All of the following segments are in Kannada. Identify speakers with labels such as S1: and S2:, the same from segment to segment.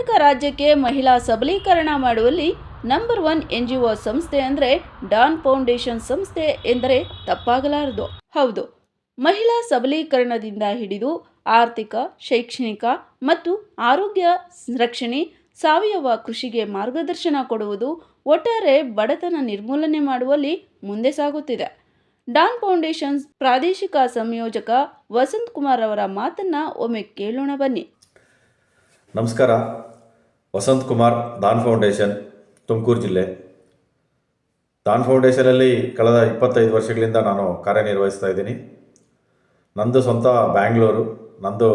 S1: ಕರ್ನಾಟಕ ರಾಜ್ಯಕ್ಕೆ ಮಹಿಳಾ ಸಬಲೀಕರಣ ಮಾಡುವಲ್ಲಿ ನಂಬರ್ 1 NGO ಸಂಸ್ಥೆ ಅಂದರೆ ಡಾನ್ ಫೌಂಡೇಶನ್ ಸಂಸ್ಥೆ ಎಂದರೆ ತಪ್ಪಾಗಲಾರದು. ಹೌದು, ಮಹಿಳಾ ಸಬಲೀಕರಣದಿಂದ ಹಿಡಿದು ಆರ್ಥಿಕ, ಶೈಕ್ಷಣಿಕ ಮತ್ತು ಆರೋಗ್ಯ ರಕ್ಷಣೆ, ಸಾವಯವ ಕೃಷಿಗೆ ಮಾರ್ಗದರ್ಶನ ಕೊಡುವುದು, ಒಟ್ಟಾರೆ ಬಡತನ ನಿರ್ಮೂಲನೆ ಮಾಡುವಲ್ಲಿ ಮುಂದೆ ಸಾಗುತ್ತಿದೆ. ಡಾನ್ ಫೌಂಡೇಶನ್ ಪ್ರಾದೇಶಿಕ ಸಂಯೋಜಕ ವಸಂತ್ ಕುಮಾರ್ ಅವರ ಮಾತನ್ನ ಒಮ್ಮೆ ಕೇಳೋಣ ಬನ್ನಿ.
S2: ನಮಸ್ಕಾರ. ವಸಂತ್ ಕುಮಾರ್, ಡಾನ್ ಫೌಂಡೇಶನ್, ತುಮಕೂರು ಜಿಲ್ಲೆ. ಡಾನ್ ಫೌಂಡೇಶನಲ್ಲಿ ಕಳೆದ 25 ವರ್ಷಗಳಿಂದ ನಾನು ಕಾರ್ಯನಿರ್ವಹಿಸ್ತಾ ಇದ್ದೀನಿ. ನಂದು ಸ್ವಂತ ಬ್ಯಾಂಗ್ಳೂರು. ನಂದು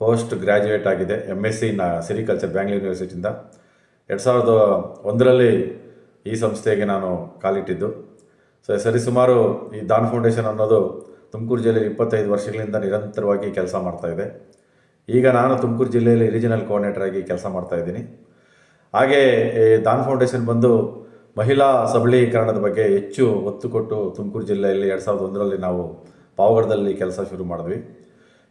S2: ಪೋಸ್ಟ್ ಗ್ರ್ಯಾಜುಯೇಟ್ ಆಗಿದೆ, MSc ಇನ್ ಸಿರಿಕಲ್ಚರ್ ಬ್ಯಾಂಗ್ಳೂರು ಯೂನಿವರ್ಸಿಟಿಯಿಂದ. 2001ರಲ್ಲಿ ಈ ಸಂಸ್ಥೆಗೆ ನಾನು ಕಾಲಿಟ್ಟಿದ್ದು. ಸರಿಸುಮಾರು ಈ ಡಾನ್ ಫೌಂಡೇಶನ್ ಅನ್ನೋದು ತುಮಕೂರು ಜಿಲ್ಲೆಯಲ್ಲಿ 25 ವರ್ಷಗಳಿಂದ ನಿರಂತರವಾಗಿ ಕೆಲಸ ಮಾಡ್ತಾಯಿದೆ. ಈಗ ನಾನು ತುಮಕೂರು ಜಿಲ್ಲೆಯಲ್ಲಿ ರೀಜನಲ್ ಕೋಆರ್ಡಿನೇಟರ್ ಆಗಿ ಕೆಲಸ ಮಾಡ್ತಾಯಿದ್ದೀನಿ. ಹಾಗೆ ಡಾನ್ ಫೌಂಡೇಶನ್ ಬಂದು ಮಹಿಳಾ ಸಬಲೀಕರಣದ ಬಗ್ಗೆ ಹೆಚ್ಚು ಒತ್ತು ಕೊಟ್ಟು ತುಮಕೂರು ಜಿಲ್ಲೆಯಲ್ಲಿ 2001ರಲ್ಲಿ ನಾವು ಪಾವಗಡದಲ್ಲಿ ಕೆಲಸ ಶುರು ಮಾಡಿದ್ವಿ.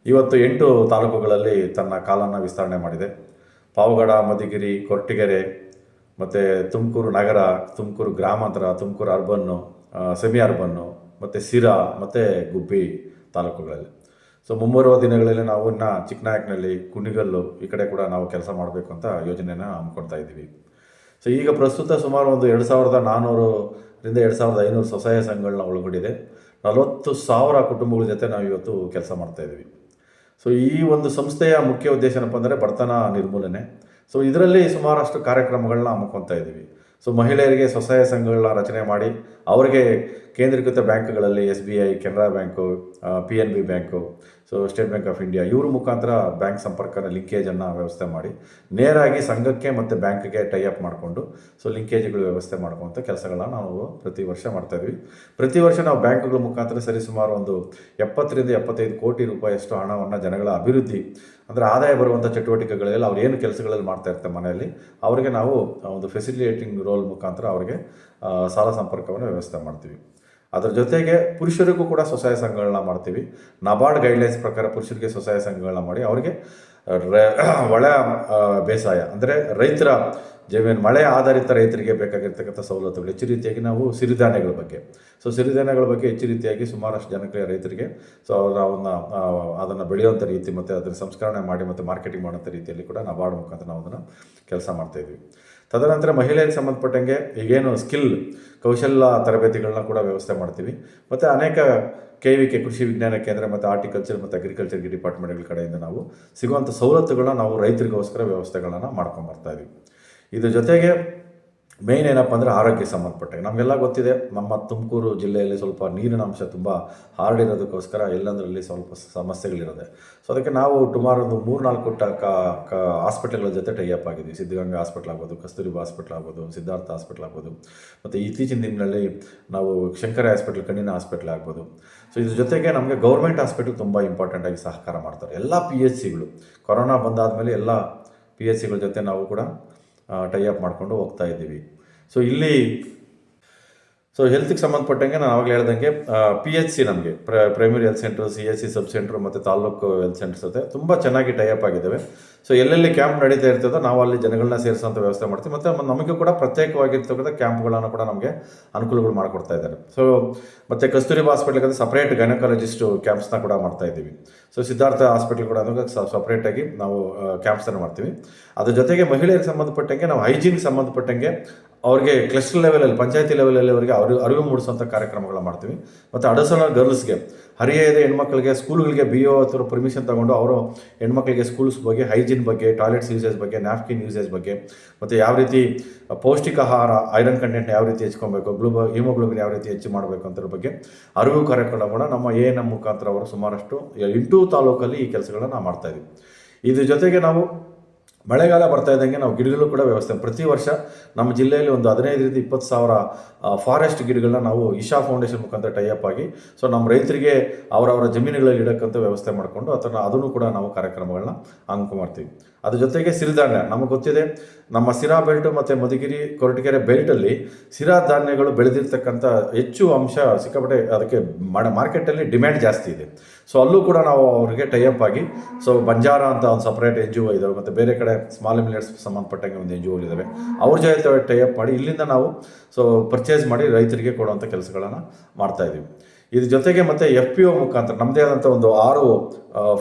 S2: ಇವತ್ತು 8 ತಾಲೂಕುಗಳಲ್ಲಿ ತನ್ನ ಕಾಲನ್ನು ವಿಸ್ತರಣೆ ಮಾಡಿದೆ. ಪಾವಗಡ, ಮಧುಗಿರಿ, ಕೊರಟಗೆರೆ, ಮತ್ತು ತುಮಕೂರು ನಗರ, ತುಮಕೂರು ಗ್ರಾಮಾಂತರ, ತುಮಕೂರು ಅರ್ಬನ್ನು, ಸೆಮಿ ಅರ್ಬನ್ನು, ಮತ್ತು ಸಿರಾ ಮತ್ತು ಗುಬ್ಬಿ ತಾಲೂಕುಗಳಲ್ಲಿ. ಮುಂಬರುವ ದಿನಗಳಲ್ಲಿ ನಾವು ಇನ್ನು ಚಿಕ್ಕನಾಯಕನಹಳ್ಳಿ, ಕುಣಿಗಲ್ಲು ಈ ಕಡೆ ಕೂಡ ನಾವು ಕೆಲಸ ಮಾಡಬೇಕು ಅಂತ ಯೋಜನೆನ ಹಮ್ಮಿಕೊಳ್ತಾ ಇದ್ದೀವಿ. ಈಗ ಪ್ರಸ್ತುತ ಸುಮಾರು ಒಂದು 2400ರಿಂದ 2500 ಸ್ವಸಹಾಯ ಸಂಘಗಳನ್ನ ಒಳಗೊಂಡಿದೆ. 40,000 ಕುಟುಂಬಗಳ ಜೊತೆ ನಾವು ಇವತ್ತು ಕೆಲಸ ಮಾಡ್ತಾಯಿದ್ದೀವಿ. ಈ ಒಂದು ಸಂಸ್ಥೆಯ ಮುಖ್ಯ ಉದ್ದೇಶ ಏನಪ್ಪ ಅಂದರೆ ಬಡತನ ನಿರ್ಮೂಲನೆ. ಇದರಲ್ಲಿ ಸುಮಾರಷ್ಟು ಕಾರ್ಯಕ್ರಮಗಳನ್ನ ಹಮ್ಮಿಕೊಳ್ತಾ ಇದ್ದೀವಿ. ಮಹಿಳೆಯರಿಗೆ ಸ್ವಸಹಾಯ ಸಂಘಗಳನ್ನ ರಚನೆ ಮಾಡಿ ಅವರಿಗೆ ಕೇಂದ್ರೀಕೃತ ಬ್ಯಾಂಕ್ಗಳಲ್ಲಿ SBI, Canara bank, PNB bank, state bank of India ಇವ್ರ ಮುಖಾಂತರ ಬ್ಯಾಂಕ್ ಸಂಪರ್ಕನ ಲಿಂಕೇಜನ್ನು ವ್ಯವಸ್ಥೆ ಮಾಡಿ ನೇರಾಗಿ ಸಂಘಕ್ಕೆ ಮತ್ತು ಬ್ಯಾಂಕ್ಗೆ ಟೈಅಪ್ ಮಾಡಿಕೊಂಡು ಲಿಂಕೇಜ್ಗಳು ವ್ಯವಸ್ಥೆ ಮಾಡ್ಕೊತ ಕೆಲಸಗಳನ್ನ ನಾವು ಪ್ರತಿ ವರ್ಷ ಮಾಡ್ತಾಯಿದ್ವಿ. ಪ್ರತಿ ವರ್ಷ ನಾವು ಬ್ಯಾಂಕ್ಗಳ ಮುಖಾಂತರ ಸರಿಸುಮಾರು ಒಂದು 70ರಿಂದ 75 ಕೋಟಿ ರೂಪಾಯಿಯಷ್ಟು ಹಣವನ್ನು ಜನಗಳ ಅಭಿವೃದ್ಧಿ ಅಂದರೆ ಆದಾಯ ಬರುವಂಥ ಚಟುವಟಿಕೆಗಳಲ್ಲಿ ಅವ್ರು ಏನು ಕೆಲಸಗಳಲ್ಲಿ ಮಾಡ್ತಾ ಇರ್ತಾರೆ ಮನೆಯಲ್ಲಿ ಅವರಿಗೆ ನಾವು ಒಂದು ಫೆಸಿಲಿಟೇಟಿಂಗ್ ರೋಲ್ ಮುಖಾಂತರ ಅವರಿಗೆ ಸಾಲ ಸಂಪರ್ಕವನ್ನು ವ್ಯವಸ್ಥೆ ಮಾಡ್ತೀವಿ. ಅದರ ಜೊತೆಗೆ ಪುರುಷರಿಗೂ ಕೂಡ ಸ್ವಸಹಾಯ ಸಂಘಗಳನ್ನ ಮಾಡ್ತೀವಿ. ನಬಾರ್ಡ್ ಗೈಡ್ಲೈನ್ಸ್ ಪ್ರಕಾರ ಪುರುಷರಿಗೆ ಸ್ವಸಹಾಯ ಸಂಘಗಳನ್ನ ಮಾಡಿ ಅವರಿಗೆ ಒಳ ಬೇಸಾಯ ಅಂದರೆ ರೈತರ ಜಮೀನು ಮಳೆ ಆಧಾರಿತ ರೈತರಿಗೆ ಬೇಕಾಗಿರ್ತಕ್ಕಂಥ ಸವಲತ್ತುಗಳು ಹೆಚ್ಚು ರೀತಿಯಾಗಿ ನಾವು ಸಿರಿಧಾನ್ಯಗಳ ಬಗ್ಗೆ ಸಿರಿಧಾನ್ಯಗಳ ಬಗ್ಗೆ ಹೆಚ್ಚು ರೀತಿಯಾಗಿ ಸುಮಾರಷ್ಟು ಜನಕ್ಕೆ ರೈತರಿಗೆ ಅದನ್ನು ಬೆಳೆಯುವಂಥ ರೀತಿ ಮತ್ತು ಅದನ್ನು ಸಂಸ್ಕರಣೆ ಮಾಡಿ ಮತ್ತು ಮಾರ್ಕೆಟಿಂಗ್ ಮಾಡೋಂಥ ರೀತಿಯಲ್ಲಿ ಕೂಡ ನಬಾರ್ಡ್ ಮುಖಾಂತರ ನಾವು ಅದನ್ನು ಕೆಲಸ ಮಾಡ್ತಾಯಿದ್ವಿ. ತದನಂತರ ಮಹಿಳೆಯರಿಗೆ ಸಂಬಂಧಪಟ್ಟಂಗೆ ಈಗೇನು ಸ್ಕಿಲ್ ಕೌಶಲ್ಯ ತರಬೇತಿಗಳನ್ನ ಕೂಡ ವ್ಯವಸ್ಥೆ ಮಾಡ್ತೀವಿ. ಮತ್ತು ಅನೇಕ KVK ಕೃಷಿ ವಿಜ್ಞಾನ ಕೇಂದ್ರ ಮತ್ತು ಹಾರ್ಟಿಕಲ್ಚರ್ ಮತ್ತು ಅಗ್ರಿಕಲ್ಚರ್ ಡಿಪಾರ್ಟ್ಮೆಂಟ್ಗಳ ಕಡೆಯಿಂದ ನಾವು ಸಿಗುವಂಥ ಸವಲತ್ತುಗಳನ್ನ ನಾವು ರೈತರಿಗೋಸ್ಕರ ವ್ಯವಸ್ಥೆಗಳನ್ನು ಮಾಡ್ಕೊಂಬರ್ತಾಯಿದ್ವಿ. ಇದ್ರ ಜೊತೆಗೆ ಮೇಯ್ನ್ ಏನಪ್ಪ ಅಂದರೆ ಆರೋಗ್ಯ ಸಂಬಂಧಪಟ್ಟಾಗ ನಮಗೆಲ್ಲ ಗೊತ್ತಿದೆ, ನಮ್ಮ ತುಮಕೂರು ಜಿಲ್ಲೆಯಲ್ಲಿ ಸ್ವಲ್ಪ ನೀರಿನ ಅಂಶ ತುಂಬ ಹಾರ್ಡ್ ಇರೋದಕ್ಕೋಸ್ಕರ ಎಲ್ಲಂದರಲ್ಲಿ ಸ್ವಲ್ಪ ಸಮಸ್ಯೆಗಳಿರೋದೆ. ಅದಕ್ಕೆ ನಾವು ಸುಮಾರು ಒಂದು 3-4 ಹಾಸ್ಪಿಟಲ್ಗಳ ಜೊತೆ ಟೈಅಪ್ ಆಗಿದ್ವಿ. ಸಿದ್ಧಗಂಗಾ ಹಾಸ್ಪಿಟ್ಲ್ ಆಗ್ಬೋದು, ಕಸ್ತೂರಿಬಾ ಹಾಸ್ಪಿಟ್ಲ್ ಆಗ್ಬೋದು, ಸಿದ್ಧಾರ್ಥ ಹಾಸ್ಪಿಟ್ಲ್ ಆಗ್ಬೋದು, ಮತ್ತು ಇತ್ತೀಚಿನ ದಿನಗಳಲ್ಲಿ ನಾವು ಶಂಕರ ಹಾಸ್ಪಿಟ್ಲ್, ಕಣ್ಣಿನ ಹಾಸ್ಪಿಟ್ಲ್ ಆಗ್ಬೋದು. ಇದ್ರ ಜೊತೆಗೆ ನಮಗೆ ಗೌರ್ಮೆಂಟ್ ಹಾಸ್ಪಿಟ್ಲ್ ತುಂಬ ಇಂಪಾರ್ಟೆಂಟಾಗಿ ಸಹಕಾರ ಮಾಡ್ತಾರೆ. ಎಲ್ಲ PHCಗಳು ಕೊರೋನಾ ಬಂದಾದಮೇಲೆ ಎಲ್ಲ PHCಗಳ ಜೊತೆ ನಾವು ಕೂಡ ಟೈಅಪ್ ಮಾಡ್ಕೊಂಡು ಹೋಗ್ತಾ ಇದ್ದೀವಿ. ಇಲ್ಲಿ ಹೆಲ್ತ್ಗೆ ಸಂಬಂಧಪಟ್ಟಂಗೆ ನಾನು ಆವಾಗಲೇ ಹೇಳ್ದಂಗೆ PHC ನಮಗೆ ಪ್ರೈಮರಿ ಹೆಲ್ತ್ ಸೆಂಟರ್, CHC ಸಬ್ ಸೆಂಟ್ರ್ ಮತ್ತು ತಾಲೂಕು ಹೆಲ್ತ್ ಸೆಂಟರ್ಸ್ ಜೊತೆ ತುಂಬ ಚೆನ್ನಾಗಿ ಟೈಅಪ್ ಆಗಿದ್ದಾವೆ. ಎಲ್ಲೆಲ್ಲಿ ಕ್ಯಾಂಪ್ ನಡೀತಾ ಇರ್ತದೋ ನಾವು ಅಲ್ಲಿ ಜನಗಳನ್ನ ಸೇರಿಸೋಂಥ ವ್ಯವಸ್ಥೆ ಮಾಡ್ತೀವಿ. ಮತ್ತು ನಮಗೆ ಕೂಡ ಪ್ರತ್ಯೇಕವಾಗಿರ್ತಕ್ಕಂಥ ಕ್ಯಾಂಪ್ಗಳನ್ನು ಕೂಡ ನಮಗೆ ಅನುಕೂಲಗಳು ಮಾಡಿಕೊಡ್ತಾ ಇದ್ದಾರೆ. ಮತ್ತು ಕಸ್ತೂರಿಬಾ ಹಾಸ್ಪಿಟ್ಲಿಗೆ ಸಪ್ರೇಟ್ ಗೈನಕಾಲಜಿಸ್ಟು ಕ್ಯಾಂಪ್ಸ್ನ ಕೂಡ ಮಾಡ್ತಾಯಿದ್ದೀವಿ. ಸಿದ್ಧಾರ್ಥ ಹಾಸ್ಪಿಟ್ಲ್ ಕೂಡ ಸಪ್ರೇಟಾಗಿ ನಾವು ಕ್ಯಾಂಪ್ಸನ್ನು ಮಾಡ್ತೀವಿ. ಅದ್ರ ಜೊತೆಗೆ ಮಹಿಳೆಯರಿಗೆ ಸಂಬಂಧಪಟ್ಟಂಗೆ ನಾವು ಹೈಜೀನ್ಗೆ ಸಂಬಂಧಪಟ್ಟಂಗೆ ಅವ್ರಿಗೆ ಕ್ಲಸ್ಟರ್ ಲೆವೆಲಲ್ಲಿ, ಪಂಚಾಯತಿ ಲೆವೆಲಲ್ಲಿ ಅವರಿಗೆ ಅರಿವು ಮೂಡಿಸುವಂಥ ಕಾರ್ಯಕ್ರಮಗಳನ್ನ ಮಾಡ್ತೀವಿ. ಮತ್ತು ಅಡಸನಲ್ ಗರ್ಲ್ಸ್ಗೆ, ಹರಿಯದ ಹೆಣ್ಮಕ್ಳಿಗೆ ಸ್ಕೂಲ್ಗಳಿಗೆ BO ಹತ್ರ ಪರ್ಮಿಷನ್ ತೊಗೊಂಡು ಅವರು ಹೆಣ್ಮಕ್ಳಿಗೆ ಸ್ಕೂಲ್ಸ್ ಬಗ್ಗೆ, ಹೈಜೀನ್ ಬಗ್ಗೆ, ಟಾಯ್ಲೆಟ್ಸ್ ಯೂಸೇಜ್ ಬಗ್ಗೆ, ನ್ಯಾಪ್ಕಿನ್ ಯೂಸೇಜ್ ಬಗ್ಗೆ, ಮತ್ತು ಯಾವ ರೀತಿ ಪೌಷ್ಟಿಕ ಆಹಾರ, ಐರನ್ ಕಂಟೆಂಟ್ನ ಯಾವ ರೀತಿ ಹೆಚ್ಕೊಬೇಕು, ಹಿಮೋಗ್ಲೋಬಿನ್ ಯಾವ ರೀತಿ ಹೆಚ್ಚು ಮಾಡಬೇಕು ಅಂತರ ಬಗ್ಗೆ ಅರಿವು ಕಾರ್ಯಕ್ರಮಗಳನ್ನ ನಮ್ಮ ANM ಮುಖಾಂತರ ಅವರು ಸುಮಾರಷ್ಟು 8 ತಾಲೂಕಲ್ಲಿ ಈ ಕೆಲಸಗಳನ್ನ ನಾವು ಮಾಡ್ತಾಯಿದ್ವಿ. ಇದ್ರ ಜೊತೆಗೆ ನಾವು ಮಳೆಗಾಲ ಬರ್ತಾ ಇದ್ದಂಗೆ ನಾವು ಗಿಡಗಳು ಕೂಡ ವ್ಯವಸ್ಥೆ ಪ್ರತಿ ವರ್ಷ ನಮ್ಮ ಜಿಲ್ಲೆಯಲ್ಲಿ ಒಂದು 15,000-20,000 ಫಾರೆಸ್ಟ್ ಗಿಡಗಳನ್ನ ನಾವು ಇಶಾ ಫೌಂಡೇಶನ್ ಮುಖಾಂತರ ಟೈಅಪ್ ಆಗಿ ನಮ್ಮ ರೈತರಿಗೆ ಅವರವರ ಜಮೀನುಗಳಲ್ಲಿ ಇಡಕ್ಕಂತ ವ್ಯವಸ್ಥೆ ಮಾಡಿಕೊಂಡು ಅದನ್ನು ಕೂಡ ನಾವು ಕಾರ್ಯಕ್ರಮಗಳನ್ನ ಹಮ್ಮಿಕೊಂಡ್ಬರ್ತೀವಿ. ಅದ್ರ ಜೊತೆಗೆ ಸಿರಿಧಾನ್ಯ ನಮಗೆ ಗೊತ್ತಿದೆ, ನಮ್ಮ ಸಿರಾ ಬೆಲ್ಟು ಮತ್ತು ಮಧುಗಿರಿ ಕೊರಟಗೆರೆ ಬೆಲ್ಟಲ್ಲಿ ಸಿರಿಧಾನ್ಯಗಳು ಬೆಳೆದಿರ್ತಕ್ಕಂಥ ಹೆಚ್ಚು ಅಂಶ ಸಿಕ್ಕಾಪಟ್ಟೆ ಅದಕ್ಕೆ ಮಾರ್ಕೆಟಲ್ಲಿ ಡಿಮ್ಯಾಂಡ್ ಜಾಸ್ತಿ ಇದೆ. ಸೊ ಅಲ್ಲೂ ಕೂಡ ನಾವು ಅವರಿಗೆ ಟೈಅಪ್ ಆಗಿ, ಸೊ ಬಂಜಾರ ಅಂತ ಒಂದು ಸಪ್ರೇಟ್ ಎನ್ ಜಿ ಒ ಇದ್ದಾವೆ, ಮತ್ತು ಬೇರೆ ಕಡೆ ಸ್ಮಾಲ್ ಮಿಲೆಟ್ಸ್ ಸಂಬಂಧಪಟ್ಟಂಗೆ ಒಂದು ಎನ್ ಜಿ ಒಗಳಿದ್ದಾವೆ, ಅವ್ರ ಜೊತೆ ಟೈಅಪ್ ಮಾಡಿ ಇಲ್ಲಿಂದ ನಾವು ಸೊ ಪರ್ಚೇಸ್ ಮಾಡಿ ರೈತರಿಗೆ ಕೊಡುವಂಥ ಕೆಲಸಗಳನ್ನು ಮಾಡ್ತಾಯಿದ್ದೀವಿ. ಇದ್ರ ಜೊತೆಗೆ ಮತ್ತು FPO ಮುಖಾಂತರ ನಮ್ಮದೇ ಆದಂಥ ಒಂದು 6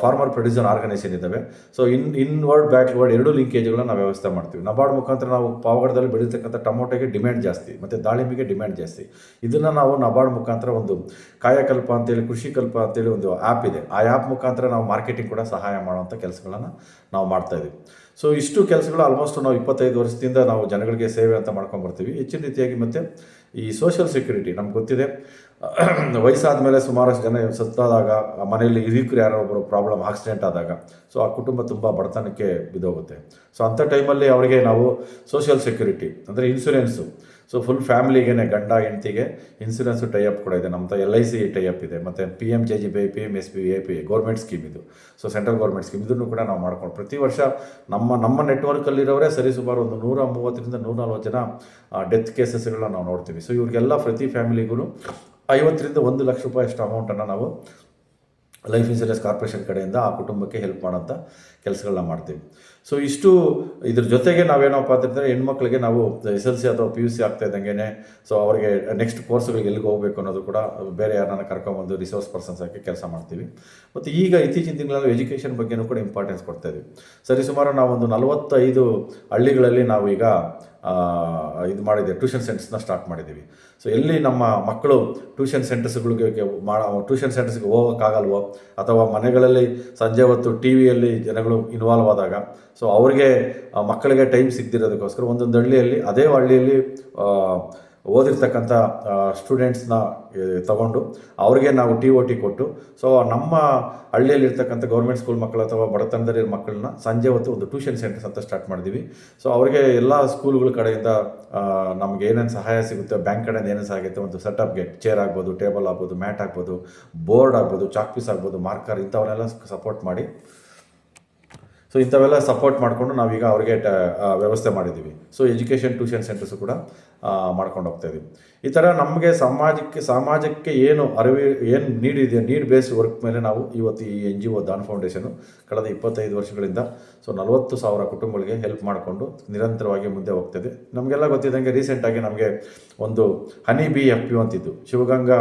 S2: ಫಾರ್ಮರ್ ಪ್ರೊಡ್ಯೂಸರ್ ಆರ್ಗನೈಸೇಷನ್ ಇದ್ದಾವೆ. ಸೊ ಇನ್ವರ್ಡ್ ಬ್ಯಾಕ್ವರ್ಡ್ 2 ಲಿಂಕೇಜ್ಗಳನ್ನ ನಾವು ವ್ಯವಸ್ಥೆ ಮಾಡ್ತೀವಿ. ನಬಾರ್ಡ್ ಮುಖಾಂತರ ನಾವು ಪಾವಗಡದಲ್ಲಿ ಬೆಳೀತಕ್ಕಂಥ ಟೊಮೊಟೊಗೆ ಡಿಮ್ಯಾಂಡ್ ಜಾಸ್ತಿ ಮತ್ತು ದಾಳಿಂಬೆಗೆ ಡಿಮ್ಯಾಂಡ್ ಜಾಸ್ತಿ. ಇದನ್ನು ನಾವು ನಬಾರ್ಡ್ ಮುಖಾಂತರ ಒಂದು ಕಾಯಕಲ್ಪ ಅಂತೇಳಿ, ಕೃಷಿ ಕಲ್ಪ ಅಂತೇಳಿ ಒಂದು ಆ್ಯಪ್ ಇದೆ, ಆ ಆ್ಯಪ್ ಮುಖಾಂತರ ನಾವು ಮಾರ್ಕೆಟಿಂಗ್ ಕೂಡ ಸಹಾಯ ಮಾಡುವಂಥ ಕೆಲಸಗಳನ್ನು ನಾವು ಮಾಡ್ತಾಯಿದ್ದೀವಿ. ಸೊ ಇಷ್ಟು ಕೆಲಸಗಳು ಆಲ್ಮೋಸ್ಟ್ ನಾವು 25 ವರ್ಷದಿಂದ ನಾವು ಜನಗಳಿಗೆ ಸೇವೆ ಅಂತ ಮಾಡ್ಕೊಂಡ್ಬರ್ತೀವಿ. ಹೆಚ್ಚಿನ ರೀತಿಯಾಗಿ ಮತ್ತು ಈ ಸೋಷಿಯಲ್ ಸೆಕ್ಯೂರಿಟಿ ನಮ್ಗೆ ಗೊತ್ತಿದೆ, ವಯಸ್ಸಾದ ಮೇಲೆ ಸುಮಾರಷ್ಟು ಜನ ಸತ್ತಾದಾಗ, ಮನೆಯಲ್ಲಿ ಹಿರಿಕರು ಯಾರೋ ಒಬ್ಬರು ಪ್ರಾಬ್ಲಮ್ ಆಕ್ಸಿಡೆಂಟ್ ಆದಾಗ, ಸೊ ಆ ಕುಟುಂಬ ತುಂಬ ಬಡತನಕ್ಕೆ ಬಿದ್ದೋಗುತ್ತೆ. ಸೊ ಅಂಥ ಟೈಮಲ್ಲಿ ಅವರಿಗೆ ನಾವು ಸೋಷಿಯಲ್ ಸೆಕ್ಯೂರಿಟಿ ಅಂದರೆ ಇನ್ಶೂರೆನ್ಸು, ಸೊ ಫುಲ್ ಫ್ಯಾಮಿಲಿಗೆ ಗಂಡ ಹೆಂಡತಿಗೆ ಇನ್ಶೂರೆನ್ಸು ಟೈಅಪ್ ಕೂಡ ಇದೆ. ನಮ್ಮ LIC ಟೈಅಪ್ ಇದೆ, ಮತ್ತು PMJJBY, PMSBY ಗೌರ್ಮೆಂಟ್ ಸ್ಕೀಮ್ ಇದು, ಸೊ ಸೆಂಟ್ರಲ್ ಗೌರ್ಮೆಂಟ್ ಸ್ಕೀಮ್, ಇದನ್ನು ಕೂಡ ನಾವು ಮಾಡ್ಕೊಂಡು ಪ್ರತಿ ವರ್ಷ ನಮ್ಮ ನೆಟ್ವರ್ಕಲ್ಲಿರೋರೇ ಸರಿಸುಮಾರು ಒಂದು 130ರಿಂದ 140 ಜನ ಡೆತ್ ಕೇಸಸ್ಗಳನ್ನ ನಾವು ನೋಡ್ತೀವಿ. ಸೊ ಇವ್ರಿಗೆಲ್ಲ ಪ್ರತಿ ಫ್ಯಾಮಿಲಿಗೂ 50ರಿಂದ 1 ಲಕ್ಷ ರೂಪಾಯಿ ಅಷ್ಟು ಅಮೌಂಟನ್ನು ನಾವು ಲೈಫ್ ಇನ್ಶೂರೆನ್ಸ್ ಕಾರ್ಪೊರೇಷನ್ ಕಡೆಯಿಂದ ಆ ಕುಟುಂಬಕ್ಕೆ ಹೆಲ್ಪ್ ಮಾಡೋಂಥ ಕೆಲಸಗಳನ್ನ ಮಾಡ್ತೀವಿ. ಸೊ ಇಷ್ಟು ಇದ್ರ ಜೊತೆಗೆ ನಾವೇನಪ್ಪ ಅಂತಂದರೆ ಹೆಣ್ಮಕ್ಳಿಗೆ ನಾವು SLC ಅಥವಾ PUC ಆಗ್ತಾ ಇದ್ದಂಗೆ ಸೊ ಅವರಿಗೆ ನೆಕ್ಸ್ಟ್ ಕೋರ್ಸ್ಗಳಿಗೆ ಎಲ್ಲಿಗೆ ಹೋಗಬೇಕು ಅನ್ನೋದು ಕೂಡ ಬೇರೆ ಯಾರನ್ನ ಕರ್ಕೊಂಬಂದು ರಿಸೋರ್ಸ್ ಪರ್ಸನ್ಸ್ ಆಗಿ ಕೆಲಸ ಮಾಡ್ತೀವಿ. ಮತ್ತು ಈಗ ಇತ್ತೀಚಿನ ದಿನಗಳಲ್ಲಿ ಎಜುಕೇಷನ್ ಬಗ್ಗೆನೂ ಕೂಡ ಇಂಪಾರ್ಟೆನ್ಸ್ ಕೊಡ್ತಾಯಿದ್ವಿ. ಸರಿಸುಮಾರು ನಾವು ಒಂದು 45 ಹಳ್ಳಿಗಳಲ್ಲಿ ನಾವು ಈಗ ಇದು ಮಾಡಿದೆ, ಟ್ಯೂಷನ್ ಸೆಂಟರ್ಸ್ನ ಸ್ಟಾರ್ಟ್ ಮಾಡಿದ್ದೀವಿ. ಸೊ ಎಲ್ಲಿ ನಮ್ಮ ಮಕ್ಕಳು ಟ್ಯೂಷನ್ ಸೆಂಟರ್ಸ್ಗೆ ಹೋಗೋಕ್ಕಾಗಲ್ವೋ, ಅಥವಾ ಮನೆಗಳಲ್ಲಿ ಸಂಜೆ ಹೊತ್ತು TVಯಲ್ಲಿ ಜನಗಳು ಇನ್ವಾಲ್ವ್ ಆದಾಗ ಸೊ ಅವ್ರಿಗೆ ಮಕ್ಕಳಿಗೆ ಟೈಮ್ ಸಿಗದಿರೋದಕ್ಕೋಸ್ಕರ ಒಂದೊಂದು ಹಳ್ಳಿಯಲ್ಲಿ, ಅದೇ ಹಳ್ಳಿಯಲ್ಲಿ ಓದಿರ್ತಕ್ಕಂಥ ಸ್ಟೂಡೆಂಟ್ಸ್ನ ತಗೊಂಡು ಅವ್ರಿಗೆ ನಾವು TOT ಕೊಟ್ಟು, ಸೊ ನಮ್ಮ ಹಳ್ಳಿಯಲ್ಲಿರ್ತಕ್ಕಂಥ ಗೌರ್ಮೆಂಟ್ ಸ್ಕೂಲ್ ಮಕ್ಕಳು ಅಥವಾ ಬಡತನದಲ್ಲಿರೋ ಮಕ್ಕಳನ್ನ ಸಂಜೆ ಹೊತ್ತು ಒಂದು ಟ್ಯೂಷನ್ ಸೆಂಟರ್ಸ್ ಅಂತ ಸ್ಟಾರ್ಟ್ ಮಾಡಿದ್ದೀವಿ. ಸೊ ಅವರಿಗೆ ಎಲ್ಲ ಸ್ಕೂಲ್ಗಳ ಕಡೆಯಿಂದ ನಮಗೆ ಏನೇನು ಸಹಾಯ ಸಿಗುತ್ತೆ, ಬ್ಯಾಂಕ್ ಕಡೆಯಿಂದ ಏನೇನು ಸಹಾಯ ಆಗುತ್ತೆ, ಒಂದು ಸೆಟಪ್ಗೆ ಚೇರ್ ಆಗ್ಬೋದು, ಟೇಬಲ್ ಆಗ್ಬೋದು, ಮ್ಯಾಟ್ ಆಗ್ಬೋದು, ಬೋರ್ಡ್ ಆಗ್ಬೋದು, ಚಾಕ್ ಪೀಸ್ ಆಗ್ಬೋದು, ಮಾರ್ಕರ್, ಇಂಥವನ್ನೆಲ್ಲ ಸಪೋರ್ಟ್ ಮಾಡಿ, ಸೊ ಇಂಥವೆಲ್ಲ ಸಪೋರ್ಟ್ ಮಾಡಿಕೊಂಡು ನಾವೀಗ ಅವರಿಗೆ ವ್ಯವಸ್ಥೆ ಮಾಡಿದ್ದೀವಿ. ಸೊ ಎಜುಕೇಷನ್ ಟ್ಯೂಷನ್ ಸೆಂಟರ್ಸು ಕೂಡ ಮಾಡ್ಕೊಂಡು ಹೋಗ್ತಾಯಿದ್ದೀವಿ. ಈ ಥರ ನಮಗೆ ಸಮಾಜಕ್ಕೆ ಏನು ನೀಡಿದೆ, ನೀಡ್ ಬೇಸ್ಡ್ ವರ್ಕ್ ಮೇಲೆ ನಾವು ಇವತ್ತು ಈ NGO ದಾನ್ ಫೌಂಡೇಶನು ಕಳೆದ 25 ವರ್ಷಗಳಿಂದ ಸೊ 40,000 ಕುಟುಂಬಗಳಿಗೆ ಹೆಲ್ಪ್ ಮಾಡಿಕೊಂಡು ನಿರಂತರವಾಗಿ ಮುಂದೆ ಹೋಗ್ತಾಯಿದೆ. ನಮಗೆಲ್ಲ ಗೊತ್ತಿದ್ದಂಗೆ ರೀಸೆಂಟಾಗಿ ನಮಗೆ ಒಂದು ಹನಿ ಬಿ FPO ಅಂತಿದ್ದು, ಶಿವಗಂಗಾ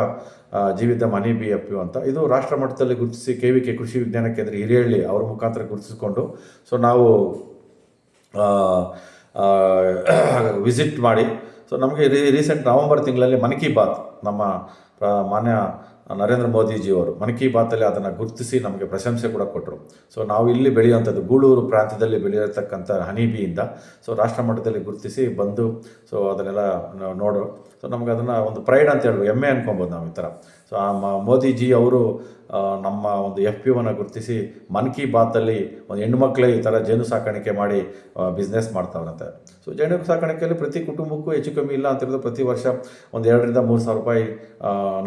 S2: ಜೀವಿತ ಹನಿ ಬಿ FPO ಅಂತ, ಇದು ರಾಷ್ಟ್ರ ಮಟ್ಟದಲ್ಲಿ ಗುರುತಿಸಿ KVK ಕೃಷಿ ವಿಜ್ಞಾನ ಕೇಂದ್ರ ಹಿರಿಯಳ್ಳಿ ಅವ್ರ ಮುಖಾಂತರ ಗುರುತಿಸಿಕೊಂಡು ಸೊ ನಾವು ವಿಸಿಟ್ ಮಾಡಿ, ಸೊ ನಮಗೆ ರೀಸೆಂಟ್ ನವಂಬರ್ ತಿಂಗಳಲ್ಲಿ ಮನ್ ಕಿ ಬಾತ್ ನಮ್ಮ ಮಾನ್ಯ ನರೇಂದ್ರ ಮೋದಿಜಿಯವರು ಮನ್ ಕಿ ಬಾತಲ್ಲಿ ಅದನ್ನು ಗುರುತಿಸಿ ನಮಗೆ ಪ್ರಶಂಸೆ ಕೂಡ ಕೊಟ್ಟರು. ಸೊ ನಾವು ಇಲ್ಲಿ ಬೆಳೆಯುವಂಥದ್ದು ಗೂಳೂರು ಪ್ರಾಂತ್ಯದಲ್ಲಿ ಬೆಳೆಯತಕ್ಕಂಥ ಹನಿ ಬಿಯಿಂದ ಸೊ ರಾಷ್ಟ್ರ ಮಟ್ಟದಲ್ಲಿ ಗುರುತಿಸಿ ಬಂದು ಸೊ ಅದನ್ನೆಲ್ಲ ನೋಡು, ಸೊ ನಮ್ಗೆ ಅದನ್ನು ಒಂದು ಪ್ರೈಡ್ ಅಂತ ಹೇಳ್ಬೋದು, ಹೆಮ್ಮೆ ಅನ್ಕೊಬೋದು ನಾವು ಈ ಥರ. ಸೊ ಮೋದಿಜಿ ಅವರು ನಮ್ಮ ಒಂದು FPOನ ಗುರುತಿಸಿ ಮನ್ ಕಿ ಬಾತಲ್ಲಿ ಒಂದು ಹೆಣ್ಮಕ್ಳೇ ಈ ಥರ ಜೇನು ಸಾಕಾಣಿಕೆ ಮಾಡಿ ಬಿಸ್ನೆಸ್ ಮಾಡ್ತಾವ್ರಂತೆ. ಸೊ ಜೇನು ಸಾಕಾಣಿಕೆಯಲ್ಲಿ ಪ್ರತಿ ಕುಟುಂಬಕ್ಕೂ ಹೆಚ್ಚು ಕಮ್ಮಿ ಇಲ್ಲ ಅಂತಿರೋದು ಪ್ರತಿ ವರ್ಷ ಒಂದು 2,000ರಿಂದ 3,000 ರೂಪಾಯಿ,